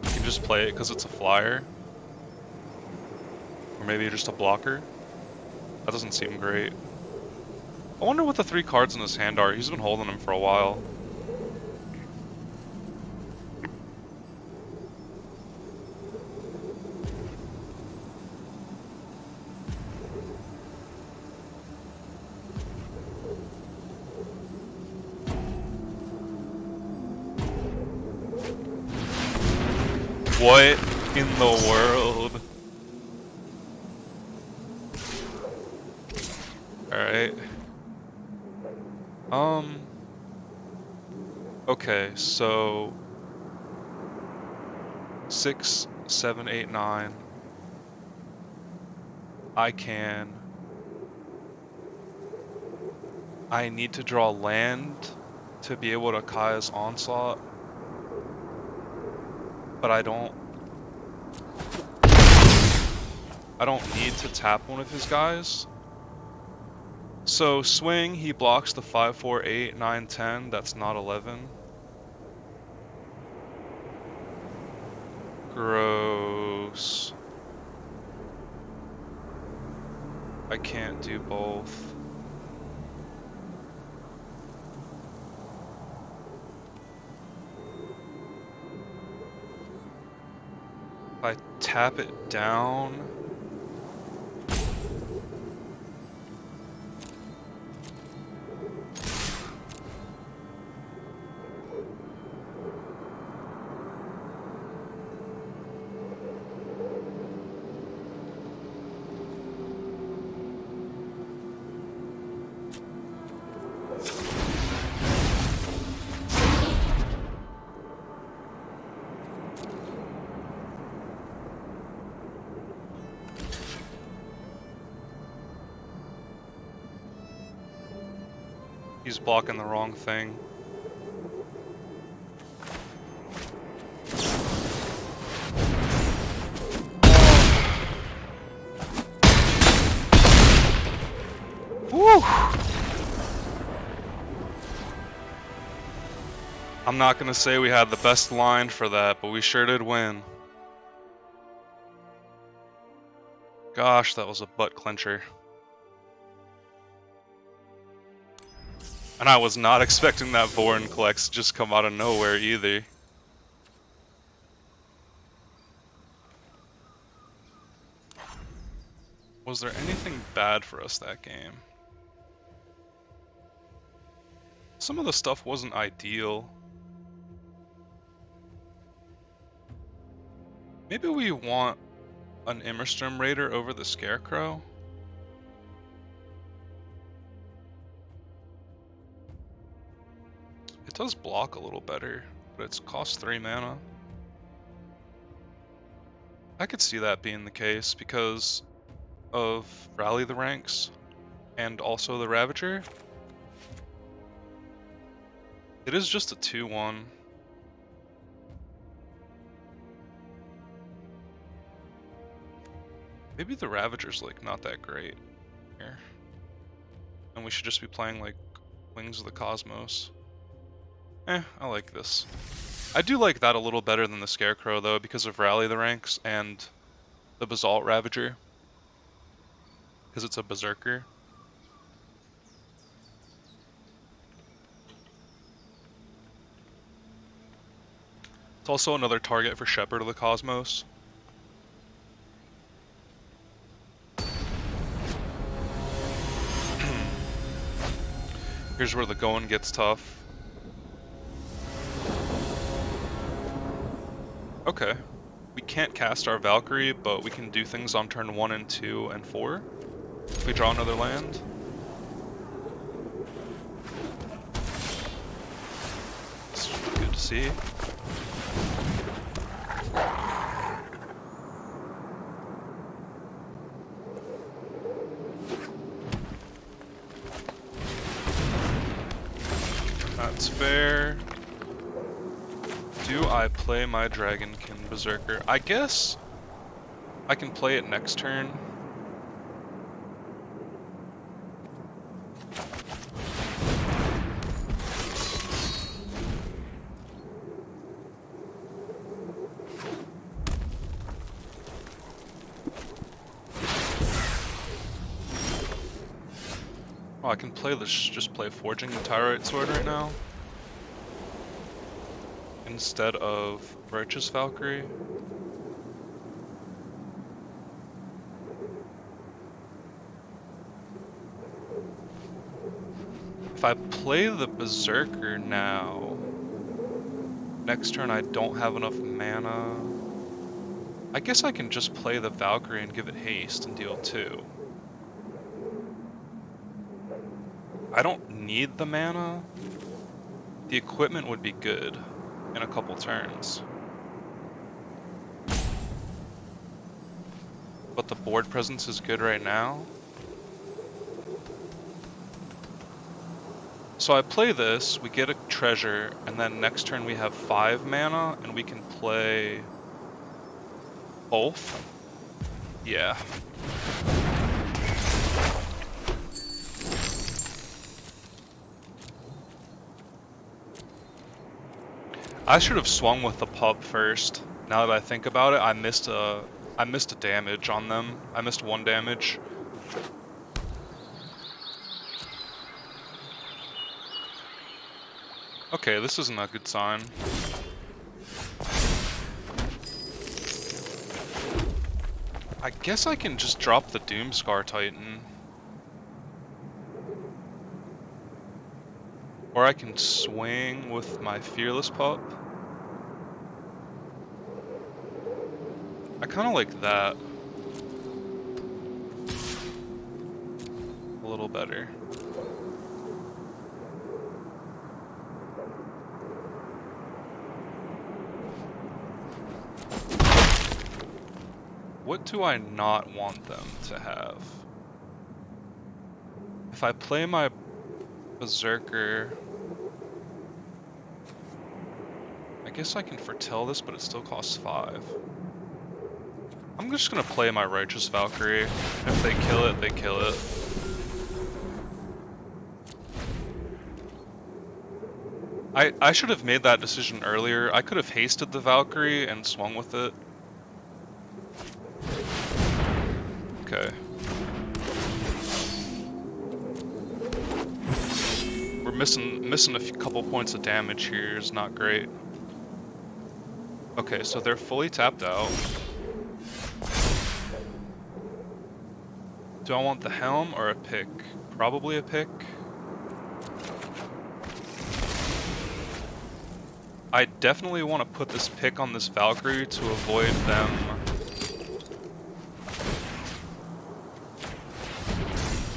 He can just play it because it's a flyer. Or maybe just a blocker. That doesn't seem great. I wonder what the 3 cards in his hand are. He's been holding them for a while. What in the world? Alright. Okay, so 6, 7, 8, 9. I need to draw land to be able to Kaya's Onslaught. But I don't need to tap one of his guys. So swing, he blocks the 5, 4, 8, 9, 10. That's not 11. Gross. I can't do both. If I tap it down. He's blocking the wrong thing. Woo! I'm not gonna say we had the best line for that, but we sure did win. Gosh, that was a butt clincher. And I was not expecting that Vorn Collects to just come out of nowhere either. Was there anything bad for us that game? Some of the stuff wasn't ideal. Maybe we want an Immerstrom Raider over the Scarecrow? It does block a little better, but it's cost 3 mana. I could see that being the case because of Rally the Ranks and also the Ravager. It is just a 2-1. Maybe the Ravager's like not that great here. And we should just be playing like Wings of the Cosmos. I like this. I do like that a little better than the Scarecrow though because of Rally the Ranks and the Basalt Ravager. Because it's a Berserker. It's also another target for Shepherd of the Cosmos. Here's where the going gets tough. Okay. We can't cast our Valkyrie, but we can do things on turn 1 and 2 and 4. If we draw another land. It's good to see. That's fair. Do I play my Dragonkin Berserker? I guess I can play it next turn. Oh, I can play this, just play Forging the Tyrite Sword right now. Instead of Birch's Valkyrie. If I play the Berserker now, next turn I don't have enough mana. I guess I can just play the Valkyrie and give it haste and deal 2. I don't need the mana. The equipment would be good in a couple turns. But the board presence is good right now. So I play this, we get a treasure, and then next turn we have 5 mana, and we can play both. Yeah. I should have swung with the pup first. Now that I think about it, I missed a damage on them. I missed 1 damage. Okay, this isn't a good sign. I guess I can just drop the Doomscar Titan. Or I can swing with my Fearless Pup. I kind of like that a little better. What do I not want them to have? If I play my Berserker. I guess I can foretell this, but it still costs 5. I'm just gonna play my Righteous Valkyrie. If they kill it, they kill it. I should have made that decision earlier. I could have hasted the Valkyrie and swung with it. Okay. We're missing a couple points of damage here is not great. Okay, so they're fully tapped out. Do I want the helm or a pick? Probably a pick. I definitely want to put this pick on this Valkyrie to avoid them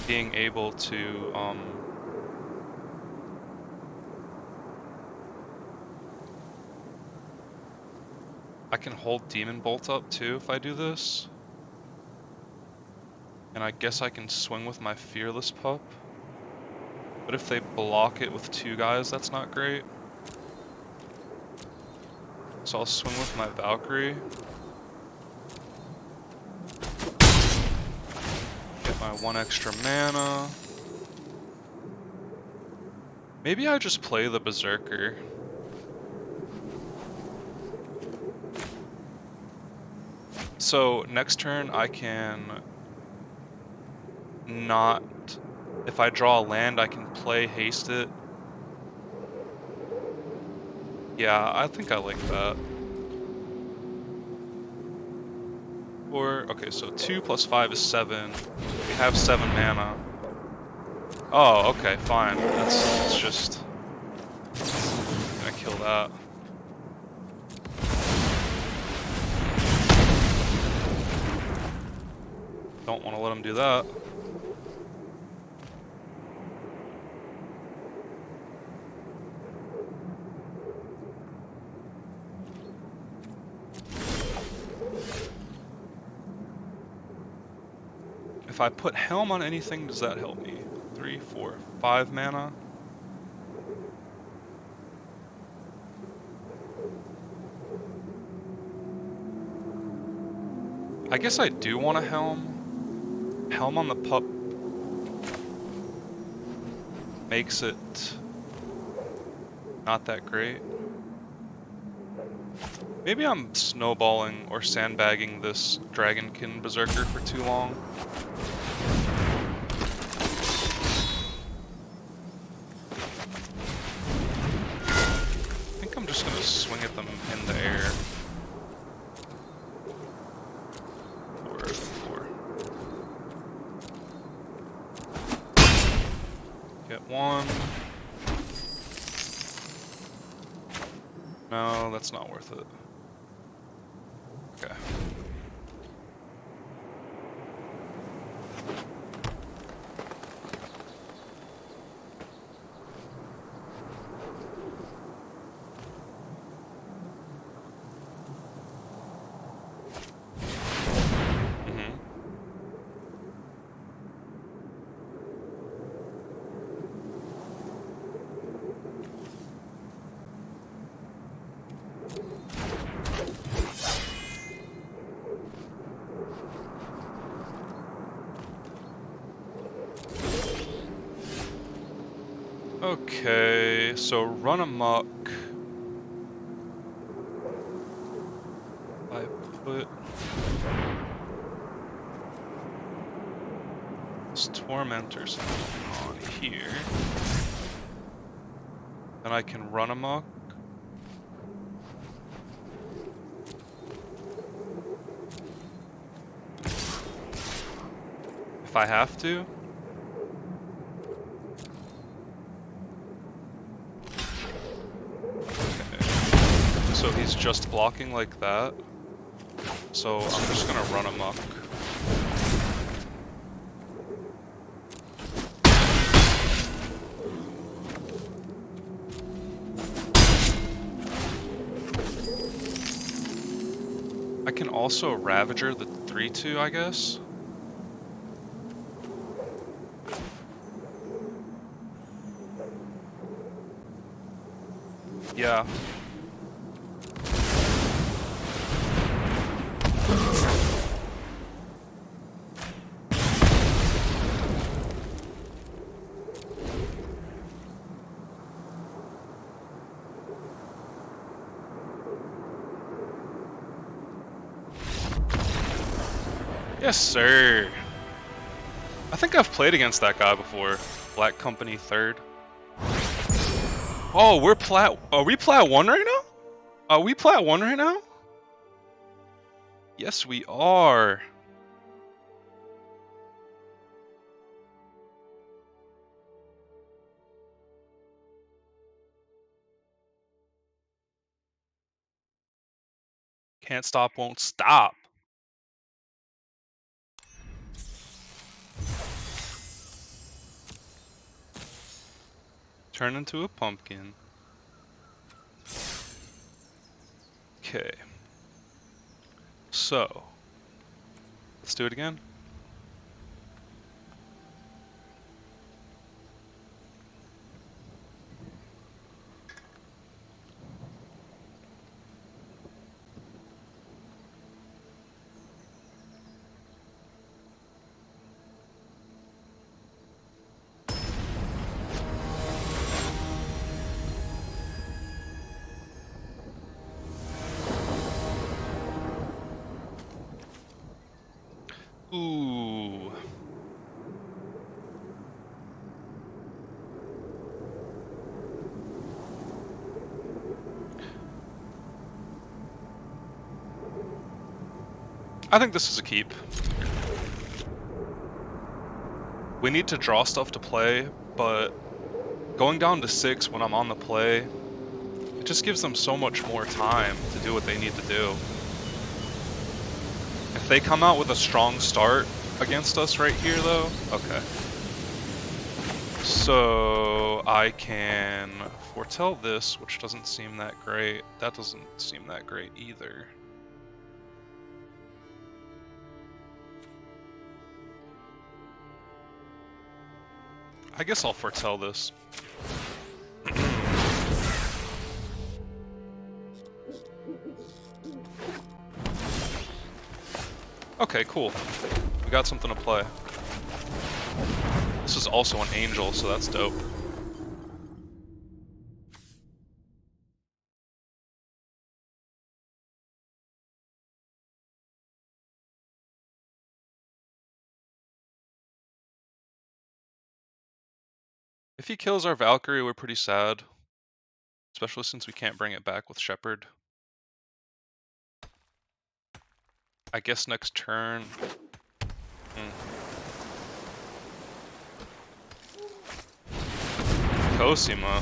being able to I can hold Demon Bolt up too if I do this. And I guess I can swing with my Fearless Pup. But if they block it with 2 guys, that's not great. So I'll swing with my Valkyrie. Get my 1 extra mana. Maybe I just play the Berserker. So next turn I can not... If I draw a land, I can play haste it. Yeah, I think I like that. Or, okay, so 2 plus 5 is 7. We have 7 mana. Oh, okay, fine. That's just... I'm gonna kill that. Don't want to let him do that. If I put Helm on anything, does that help me? 3, 4, 5 mana? I guess I do want a Helm. Helm on the pup makes it not that great. Maybe I'm snowballing or sandbagging this Dragonkin Berserker for too long. I think I'm just gonna swing at them in the air. 4. Get 1. No, that's not worth it. Okay. Okay, so run amok. I put this torment or something on here, then I can run amok. If I have to. So he's just blocking like that. So I'm just gonna run amok. I can also Ravager the 3/2, I guess. I Yeah. Yes, sir. I think I've played against that guy before. Black Company 3rd. Oh, we're plat. Are we plat 1 right now? Are we plat 1 right now? Yes, we are. Can't stop, won't stop. Turn into a pumpkin. Okay. So, let's do it again. Ooh. I think this is a keep. We need to draw stuff to play, but going down to 6 when I'm on the play, it just gives them so much more time to do what they need to do. If they come out with a strong start against us right here, though, okay. So I can foretell this, which doesn't seem that great. That doesn't seem that great either. I guess I'll foretell this. Okay, cool. We got something to play. This is also an angel, so that's dope. If he kills our Valkyrie, we're pretty sad. Especially since we can't bring it back with Shepard. I guess next turn... Cosima.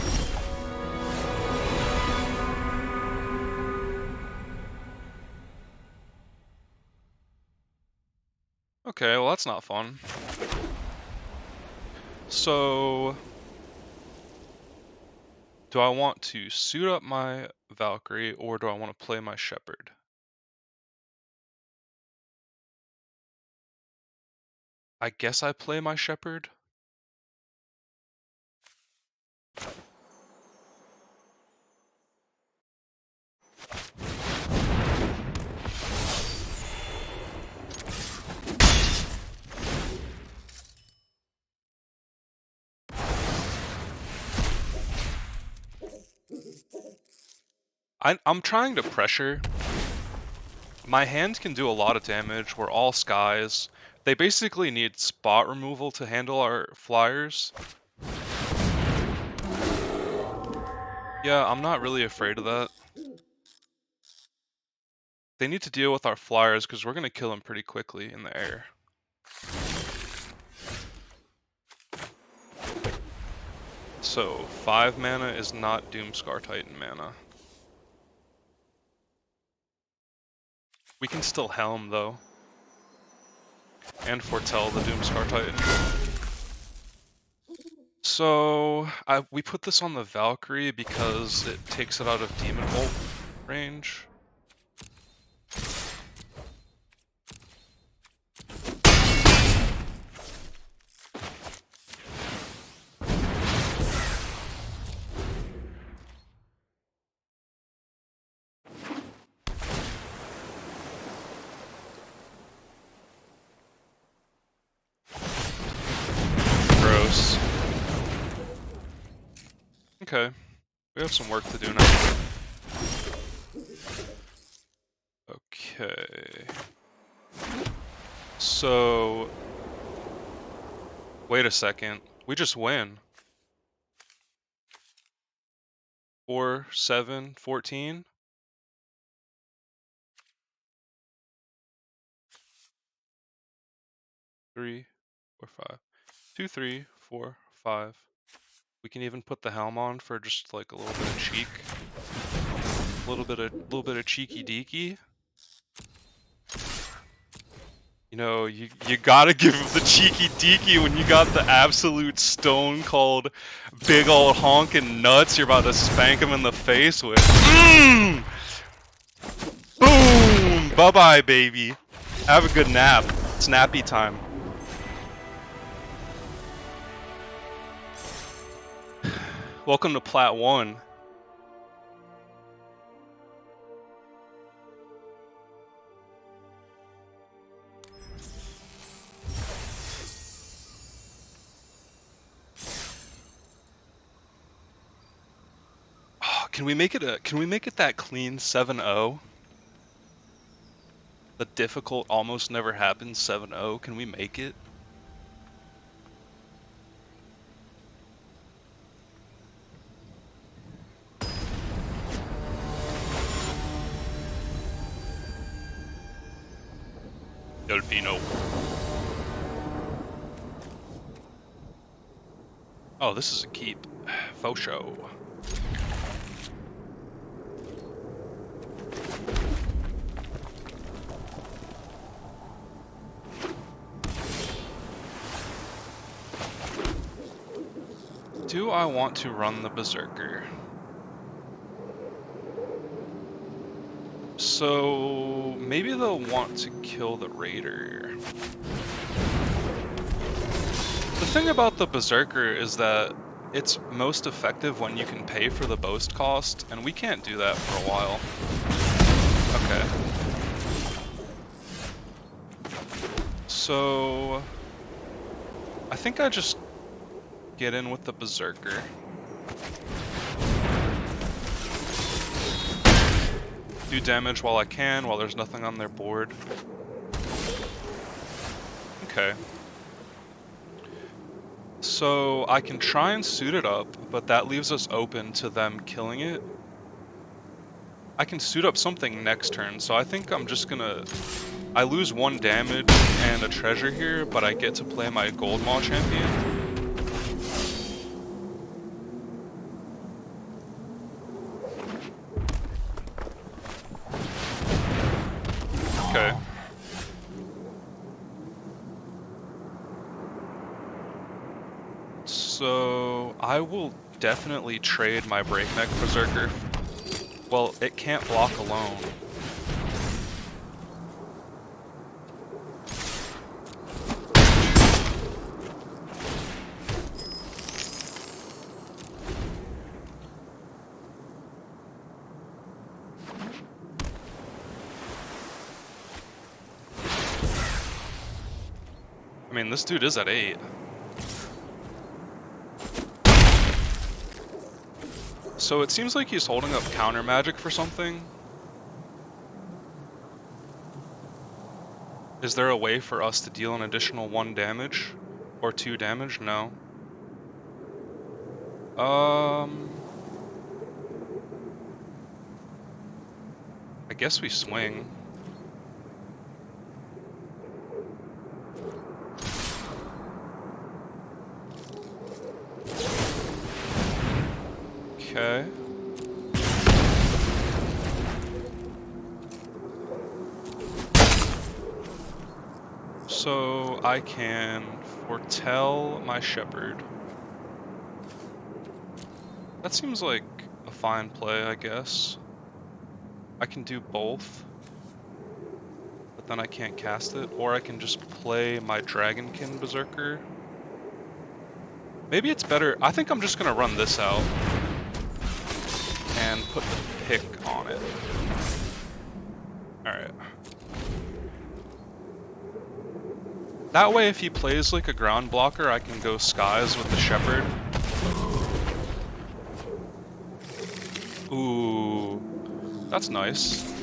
Okay, well that's not fun. So... do I want to suit up my Valkyrie, or do I want to play my Shepard? I guess I play my Shepard. I'm trying to pressure. My hand can do a lot of damage. We're all skies. They basically need spot removal to handle our flyers. Yeah, I'm not really afraid of that. They need to deal with our flyers because we're going to kill them pretty quickly in the air. So, 5 mana is not Doomscar Titan mana. We can still Helm, though. And foretell the Doomscar Titan. So, we put this on the Valkyrie because it takes it out of Demon Bolt range. Okay, we have some work to do now. Okay. So, wait a second. We just win. 4, 7, 14. 3, 4, 5. 2, 3, 4, 5. We can even put the helm on for just like a little bit of cheek. A little bit of cheeky deeky. You know, you gotta give him the cheeky deeky when you got the absolute stone cold big old honkin' nuts you're about to spank him in the face with. Mmm! Boom! Bye-bye, baby. Have a good nap. It's nappy time. Welcome to Plat 1. Oh, can we make it that clean 7-0? The difficult almost never happens 7-0. Can we make it? Delfino. Oh, this is a keep. Faux show. Do I want to run the Berserker? So maybe they'll want to kill the Raider. The thing about the Berserker is that it's most effective when you can pay for the boast cost, and we can't do that for a while. Okay. So I think I just get in with the Berserker. Do damage while I can, while there's nothing on their board. Okay. So I can try and suit it up, but that leaves us open to them killing it. I can suit up something next turn, so I think I'm just gonna... I lose 1 damage and a treasure here, but I get to play my Gold Maw champion. Okay. So I will definitely trade my Breakneck Berserker. Well, it can't block alone. I mean, this dude is at 8. So it seems like he's holding up counter magic for something. Is there a way for us to deal an additional 1 damage? Or 2 damage? No. I guess we swing. Okay. So I can foretell my shepherd. That seems like a fine play, I guess. I can do both, but then I can't cast it, or I can just play my Dragonkin Berserker. Maybe it's better. I think I'm just gonna run this out and put the pick on it. Alright. That way, if he plays like a ground blocker, I can go skies with the shepherd. Ooh, that's nice.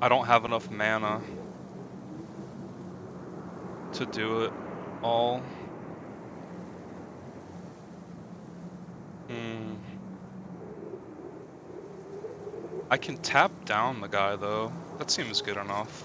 I don't have enough mana to do it all. Hmm. I can tap down the guy though. That seems good enough.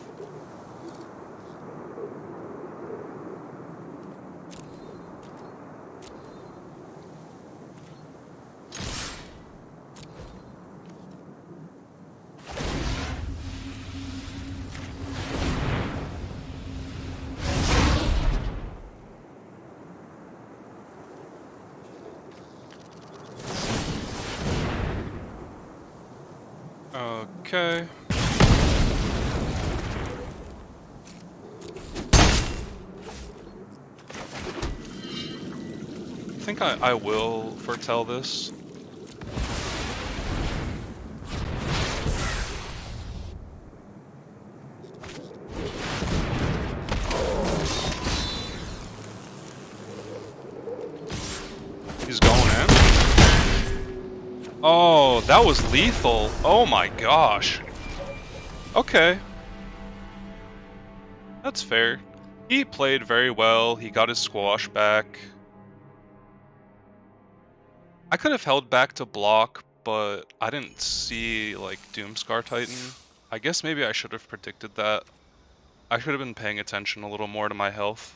Okay. I think I will foretell this. He's going in. Oh, that was lethal. Oh my gosh. Okay. That's fair. He played very well. He got his squash back. I could have held back to block, but I didn't see like Doomscar Titan. I guess maybe I should have predicted that. I should have been paying attention a little more to my health.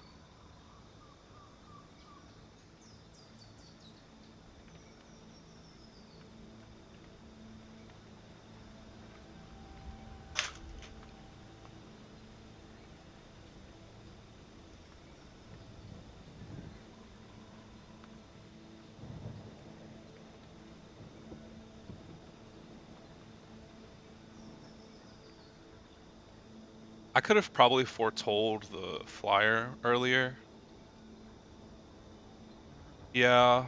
I could have probably foretold the flyer earlier. Yeah.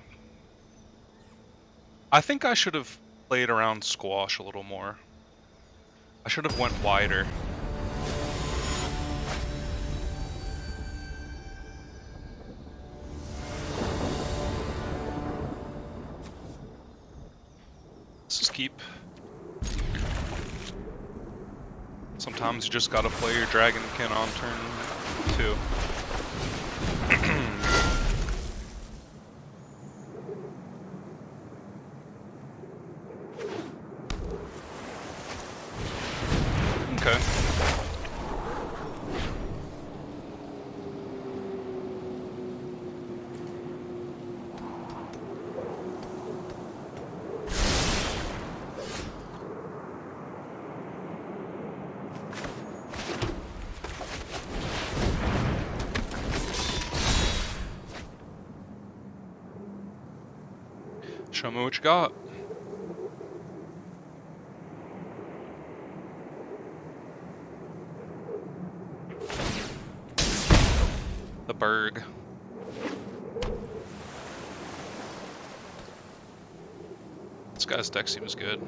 I think I should have played around squash a little more. I should have went wider. Let's just keep. Sometimes you just gotta play your Dragonkin on turn 2. Okay. Show me what you got. The Berg. This guy's deck seems good.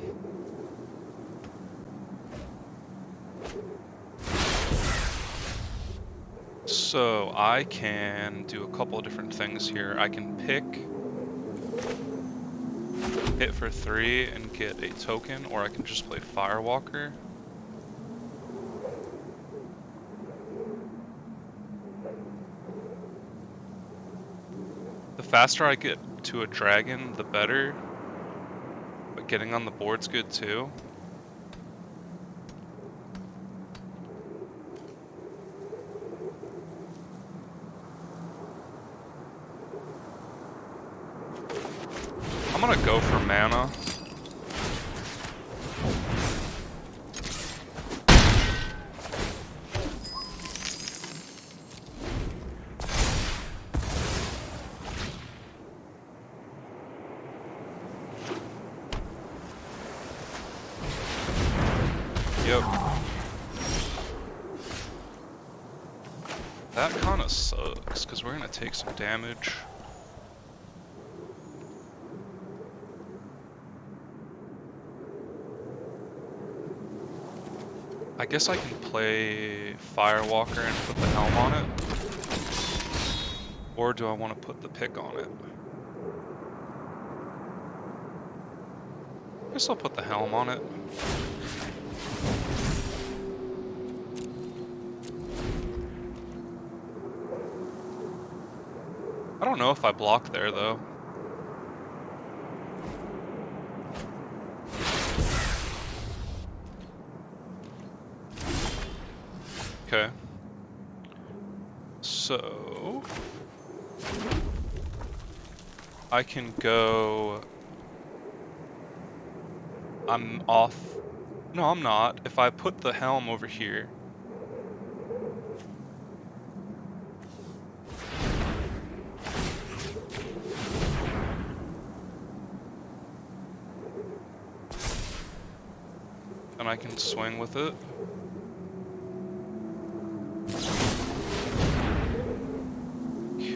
So I can do a couple of different things here. I can pick, hit for 3 and get a token, or I can just play Firewalker. The faster I get to a dragon, the better. But getting on the board's good too. I'm gonna go for mana. Yep. That kinda sucks, because we're gonna take some damage. I guess I can play Firewalker and put the helm on it. Or do I want to put the pick on it? I guess I'll put the helm on it. I don't know if I block there though. Okay. So I can go. I'm off. No, I'm not. If I put the helm over here. Then I can swing with it.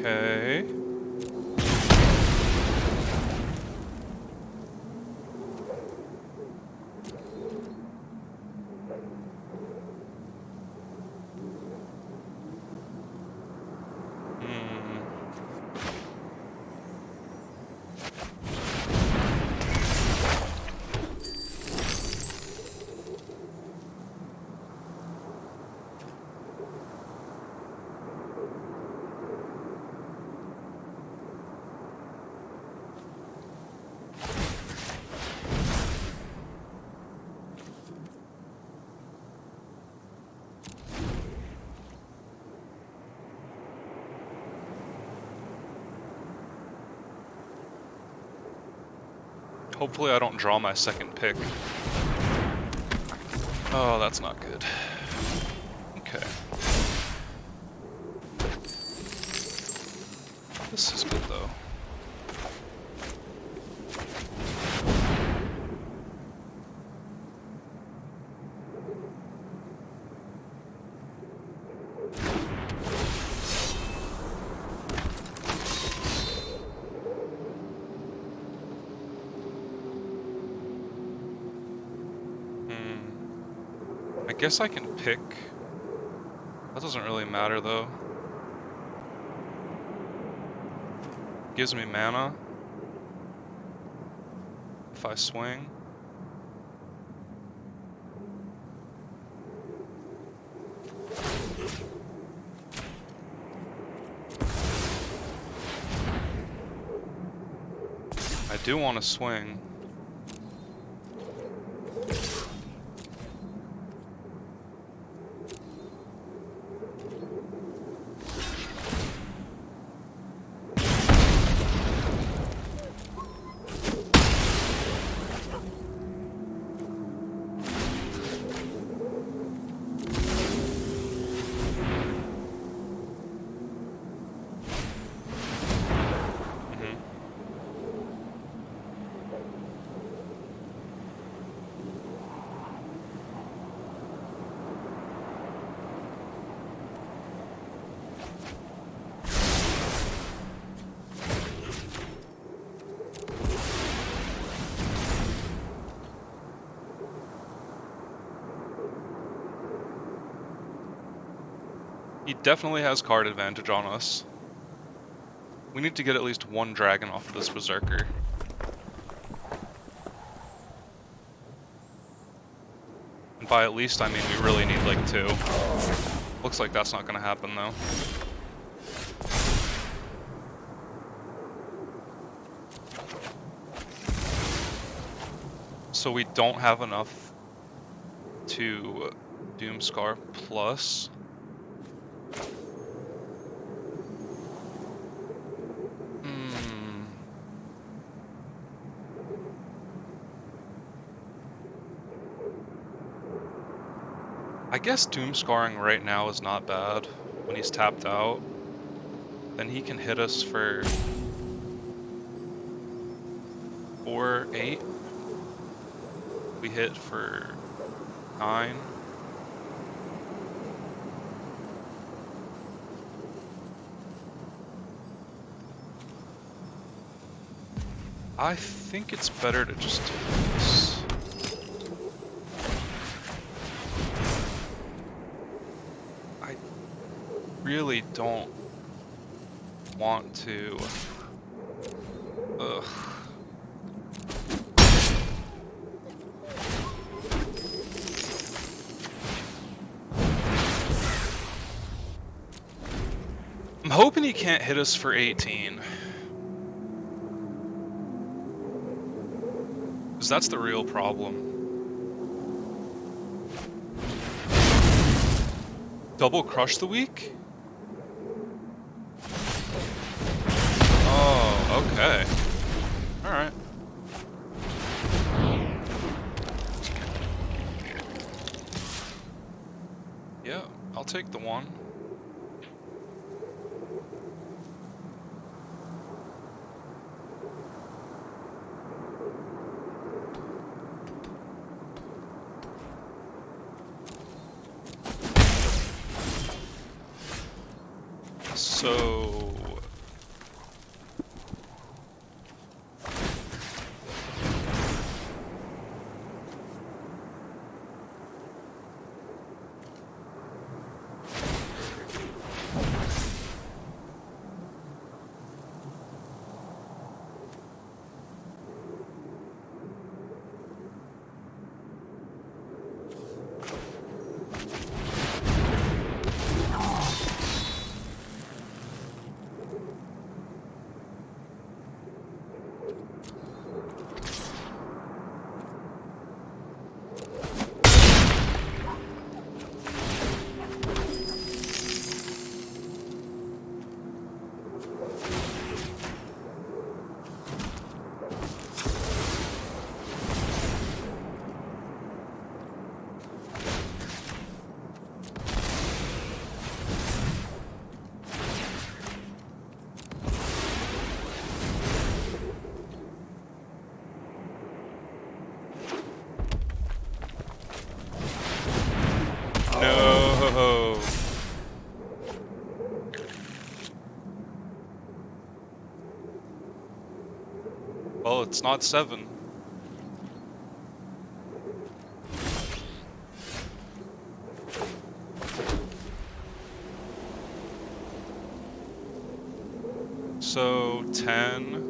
Okay. Hopefully I don't draw my second pick. Oh, that's not good. Okay. This is good though. I guess I can pick. That doesn't really matter though. Gives me mana if I swing. I do want to swing. He definitely has card advantage on us. We need to get at least one dragon off of this berserker. And by at least, I mean we really need like 2. Looks like that's not gonna happen though. So we don't have enough to Doomscar plus. I guess Doomscarring right now is not bad when he's tapped out. Then he can hit us for 4, 8. We hit for 9. I think it's better to just do this. really don't want to. Ugh. I'm hoping he can't hit us for 18. Because that's the real problem. Double crush the week? Oh, okay. Alright. Yeah, I'll take the one. So... No. Well, it's not 7. So 10,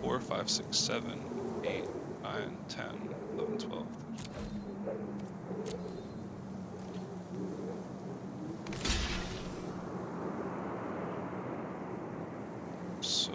4, 5, 6, 7, 8, 9, 10, 11, 12. So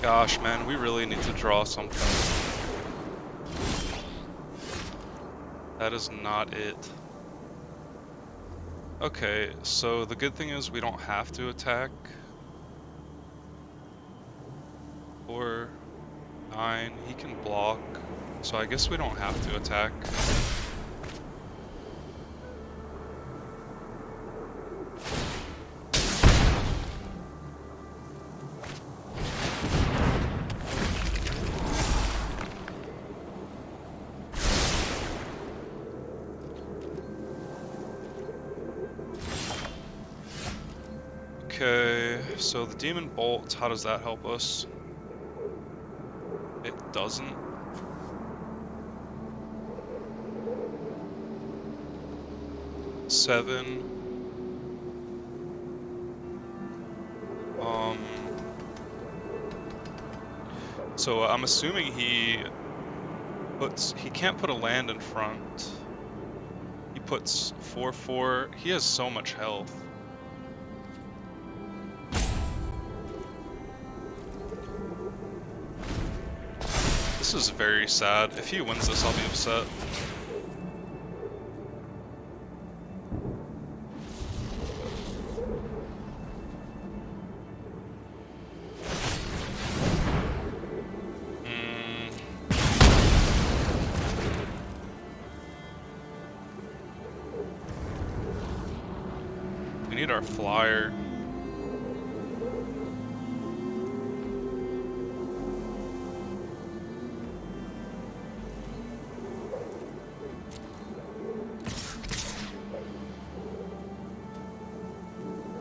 Gosh, man, we really need to draw something. That is not it. Okay, so the good thing is we don't have to attack. 4, 9, he can block. So I guess we don't have to attack. Okay, so the Demon Bolt, how does that help us? It doesn't. Seven. So I'm assuming he can't put a land in front. He puts 4/4. He has so much health. This is very sad. If he wins this, I'll be upset. We need our flyer.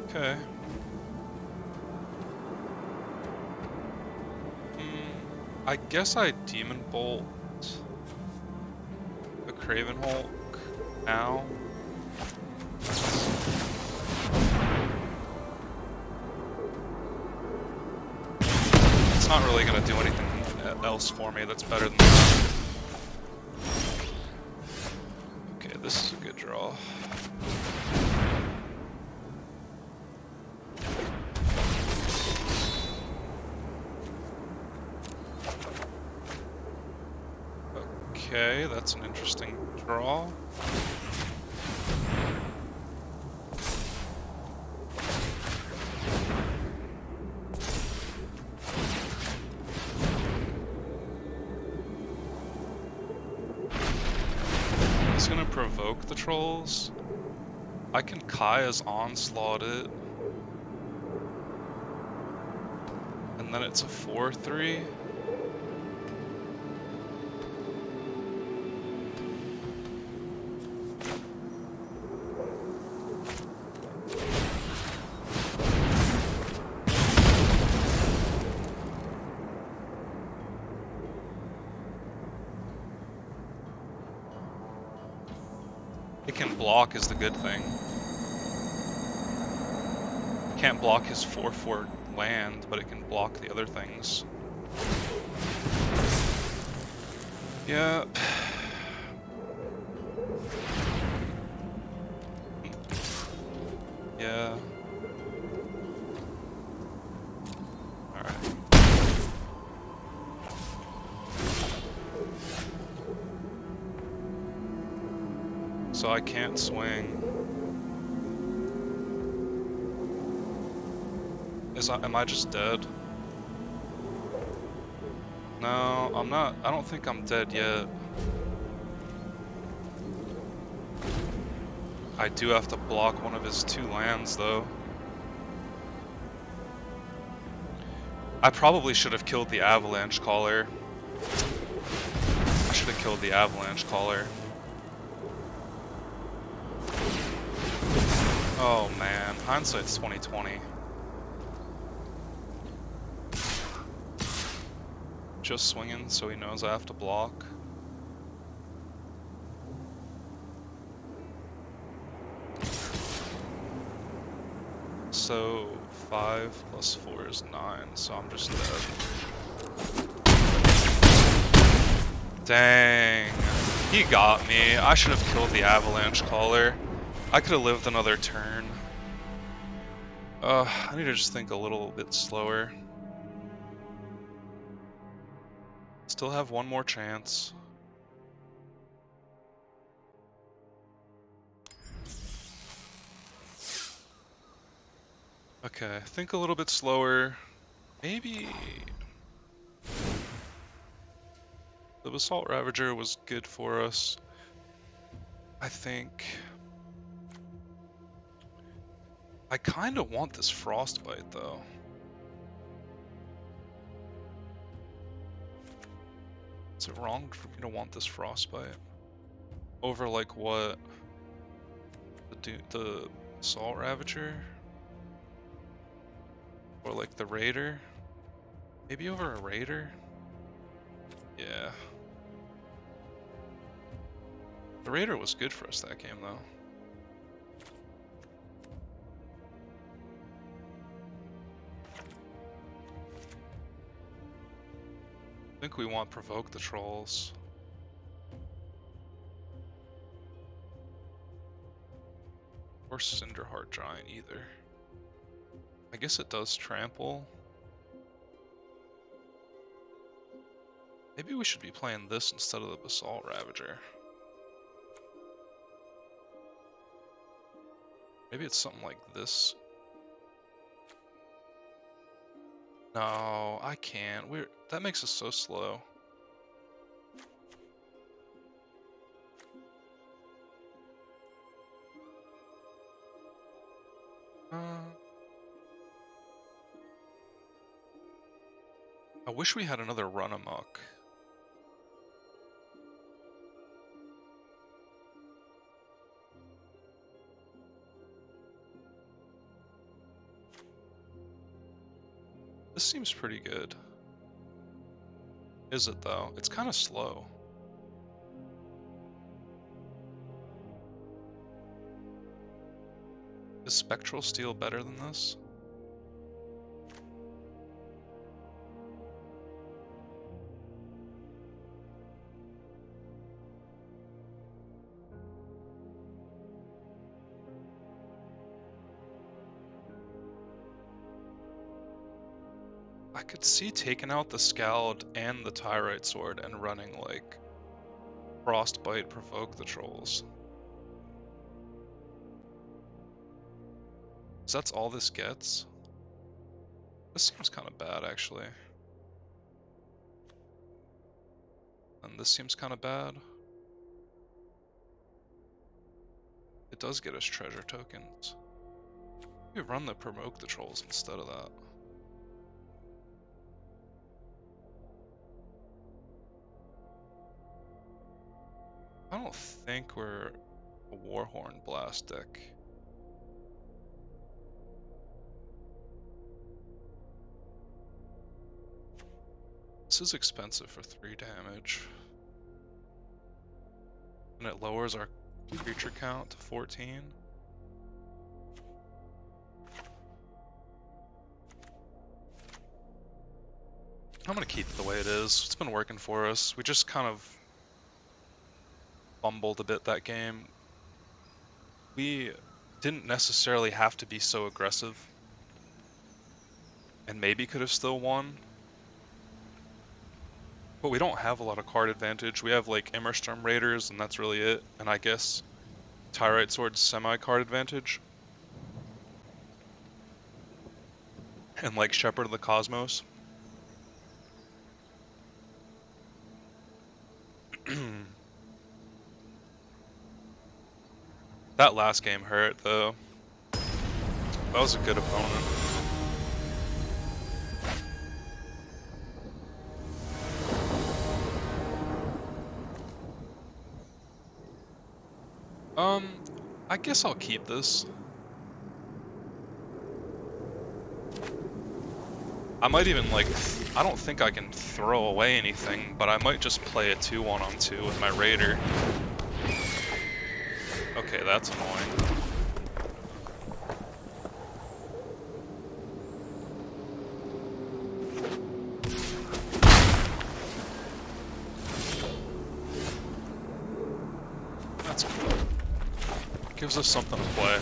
Okay. I guess I Demon Bolt the Craven Hulk now. It's not really gonna do anything else for me that's better than that. Okay, this is a good draw. Okay, that's an interesting draw. He's gonna provoke the trolls. I can Kaya's Onslaught it. And then it's a 4/3. It can block is the good thing. Can't block his 4/4 land, but it can block the other things. Yeah. Yeah. Alright. So I can't swing. Am I just dead? No, I'm not. I don't think I'm dead yet. I do have to block one of his 2 lands, though. I probably should have killed the Avalanche Caller. I should have killed the Avalanche Caller. Oh man, hindsight's 2020. Just swinging so he knows I have to block. So 5 plus 4 is 9, so I'm just dead. Dang, he got me. I should have killed the Avalanche Caller. I could have lived another turn. I need to just think a little bit slower. Still have one more chance. Okay, think a little bit slower. Maybe the Basalt Ravager was good for us. I think I kind of want this Frostbite though. Is it wrong for me to want this Frostbite over like what the Assault Ravager or like the Raider? Maybe over a Raider? Yeah. The Raider was good for us that game though. I think we want Provoke the Trolls. Or Cinderheart Giant either. I guess it does trample. Maybe we should be playing this instead of the Basalt Ravager. Maybe it's something like this. No, I can't. That makes us so slow. I wish we had another run amok. This seems pretty good. Is it though? It's kind of slow. Is Spectral Steel better than this? I could see taking out the Scald and the Tyrite Sword and running like Frostbite Provoke the Trolls. So that's all this gets? This seems kind of bad actually. And this seems kind of bad. It does get us treasure tokens. We run the Provoke the Trolls instead of that. I don't think we're a Warhorn Blast deck. This is expensive for 3 damage. And it lowers our creature count to 14. I'm gonna keep it the way it is. It's been working for us. We just kind of fumbled a bit that game. We didn't necessarily have to be so aggressive. And maybe could have still won. But we don't have a lot of card advantage. We have like Immerstorm Raiders and that's really it. And I guess Tyrite Sword's semi-card advantage. And like Shepherd of the Cosmos. That last game hurt though. That was a good opponent. I guess I'll keep this. I might even like, I don't think I can throw away anything, but I might just play a 2-1 on 2 with my Raider. Okay, that's annoying. That's cool. Gives us something to play.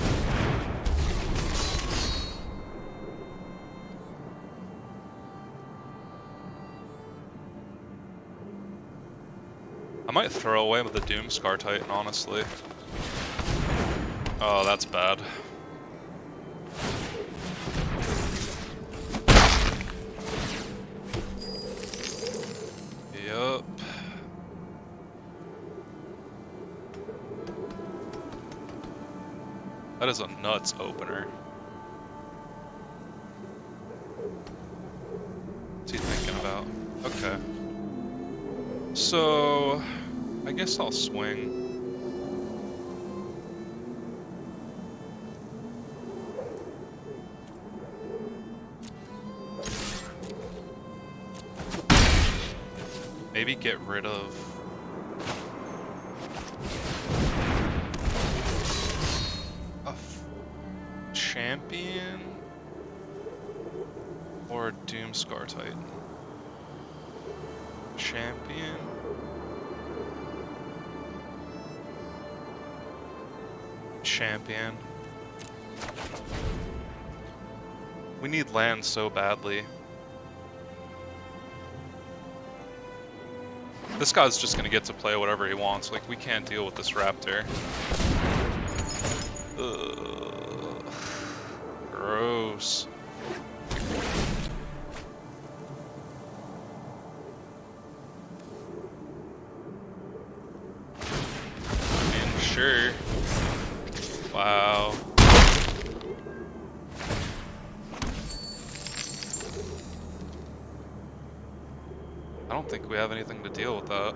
might throw away with the Doomscar Titan, honestly. Oh, that's bad. Yup. That is a nuts opener. What's he thinking about? Okay. So, I guess I'll swing. Maybe get rid of... champion? Or Doomscar Titan? Champion? Champion. We need land so badly. This guy's just gonna get to play whatever he wants. Like, we can't deal with this raptor. Ugh. Gross. I mean, sure. Wow. I don't think we have anything to deal with that.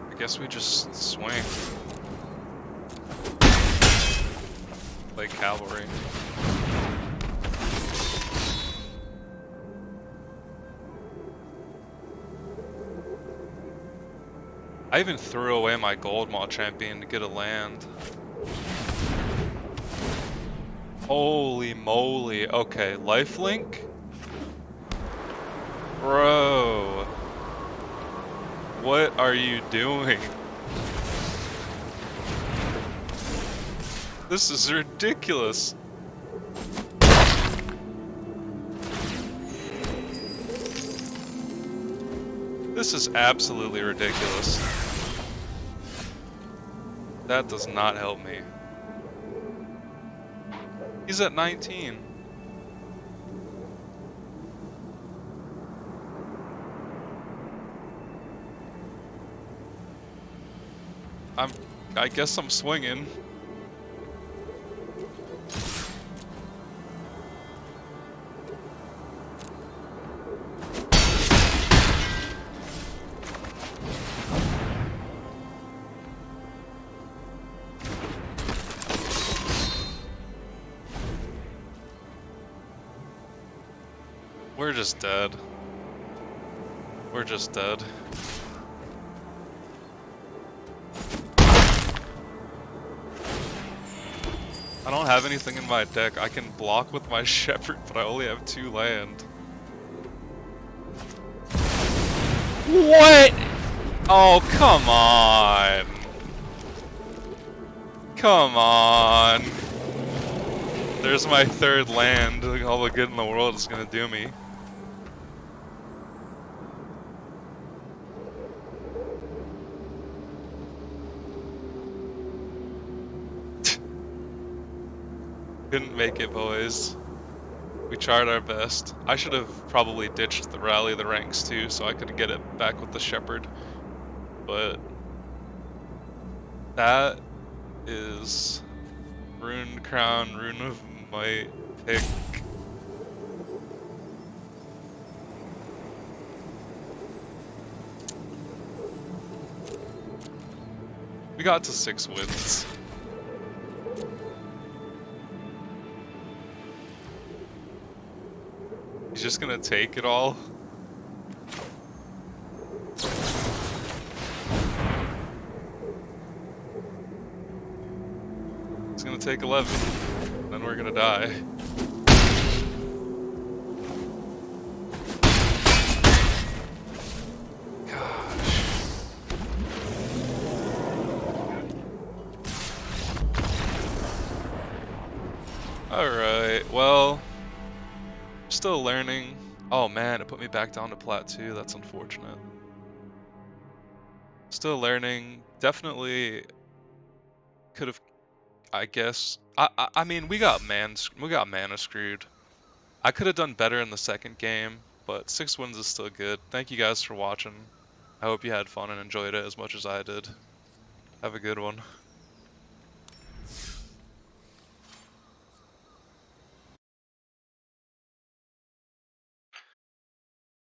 I guess we just swing. Like cavalry. I even threw away my gold maw champion to get a land. Holy moly. Okay, lifelink? Bro. What are you doing? This is ridiculous. This is absolutely ridiculous. That does not help me. He's at 19. I guess I'm swinging. We're just dead. We're just dead. I don't have anything in my deck. I can block with my shepherd, but I only have 2 land. What? Oh, come on. Come on. There's my 3rd land. All the good in the world is gonna do me. Couldn't make it, boys. We tried our best. I should have probably ditched the rally of the ranks too, so I could get it back with the shepherd. But that is Rune Crown, Rune of Might pick. We got to 6 wins. He's just gonna take it all. He's gonna take 11, then we're gonna die. Gosh. Alright, well, still learning. Oh man, it put me back down to plat 2. That's unfortunate. Still learning. Definitely could have, I guess. I mean, we got mana screwed. I could have done better in the second game, but 6 wins is still good. Thank you guys for watching. I hope you had fun and enjoyed it as much as I did. Have a good one.